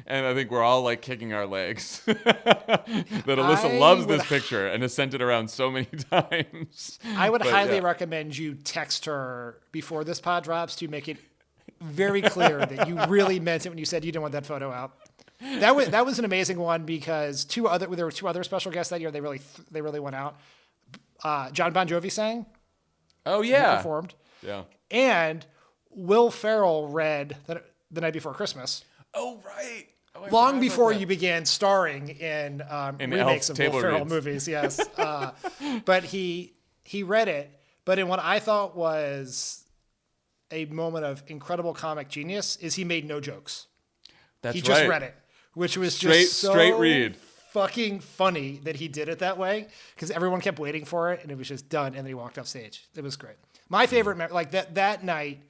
And I think we're all like kicking our legs. That Alyssa loves this picture and has sent it around so many times. I would highly recommend you text her before this pod drops to make it very clear that you really meant it when you said you didn't want that photo out. That was an amazing one because there were two other special guests that year. They really went out. John Bon Jovi sang. Oh yeah, he performed. Yeah, and Will Ferrell read the Night Before Christmas. Oh right. Oh, long before you began starring in remakes of Will Ferrell movies, yes. But he read it, but in what I thought was a moment of incredible comic genius is he made no jokes. He just read it, which was just so straight read. Fucking funny that he did it that way because everyone kept waiting for it and it was just done and then he walked off stage. It was great. My favorite, that night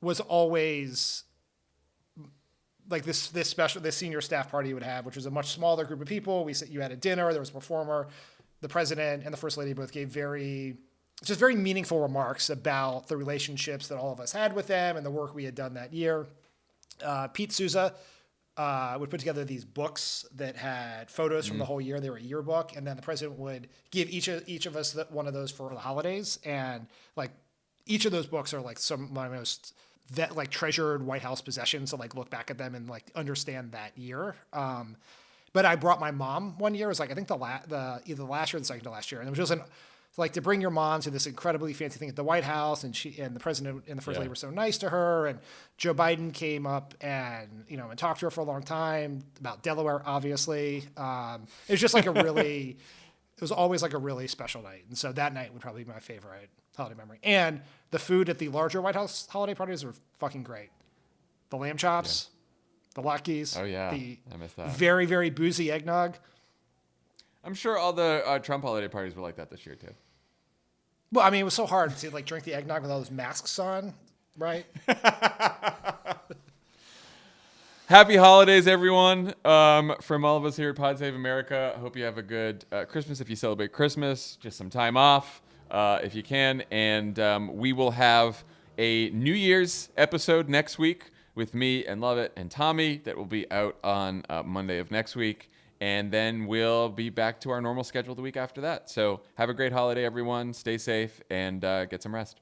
was always like this senior staff party you would have, which was a much smaller group of people. You had a dinner, there was a performer, the president and the first lady both gave very meaningful remarks about the relationships that all of us had with them and the work we had done that year. Pete Souza would put together these books that had photos from the whole year. They were a yearbook, and then the president would give each of us one of those for the holidays. And like each of those books are like some of my most treasured White House possessions to like look back at them and like understand that year. But I brought my mom one year. It was like I think either the last year or the second to last year, and it was just like to bring your mom to this incredibly fancy thing at the White House, and the president and the first lady were so nice to her, and Joe Biden came up and and talked to her for a long time about Delaware, obviously. It was just like it was always like a really special night, and so that night would probably be my favorite holiday memory. And the food at the larger White House holiday parties were fucking great. The lamb chops, the latkes. Oh yeah, I missed that. Very, very boozy eggnog. I'm sure all the Trump holiday parties were like that this year too. Well, I mean, it was so hard to like drink the eggnog with all those masks on, right? Happy holidays, everyone. From all of us here at Pod Save America, I hope you have a good Christmas if you celebrate Christmas. Just some time off if you can. And we will have a New Year's episode next week with me and Lovett and Tommy that will be out on Monday of next week. And then we'll be back to our normal schedule the week after that. So have a great holiday, everyone. Stay safe and get some rest.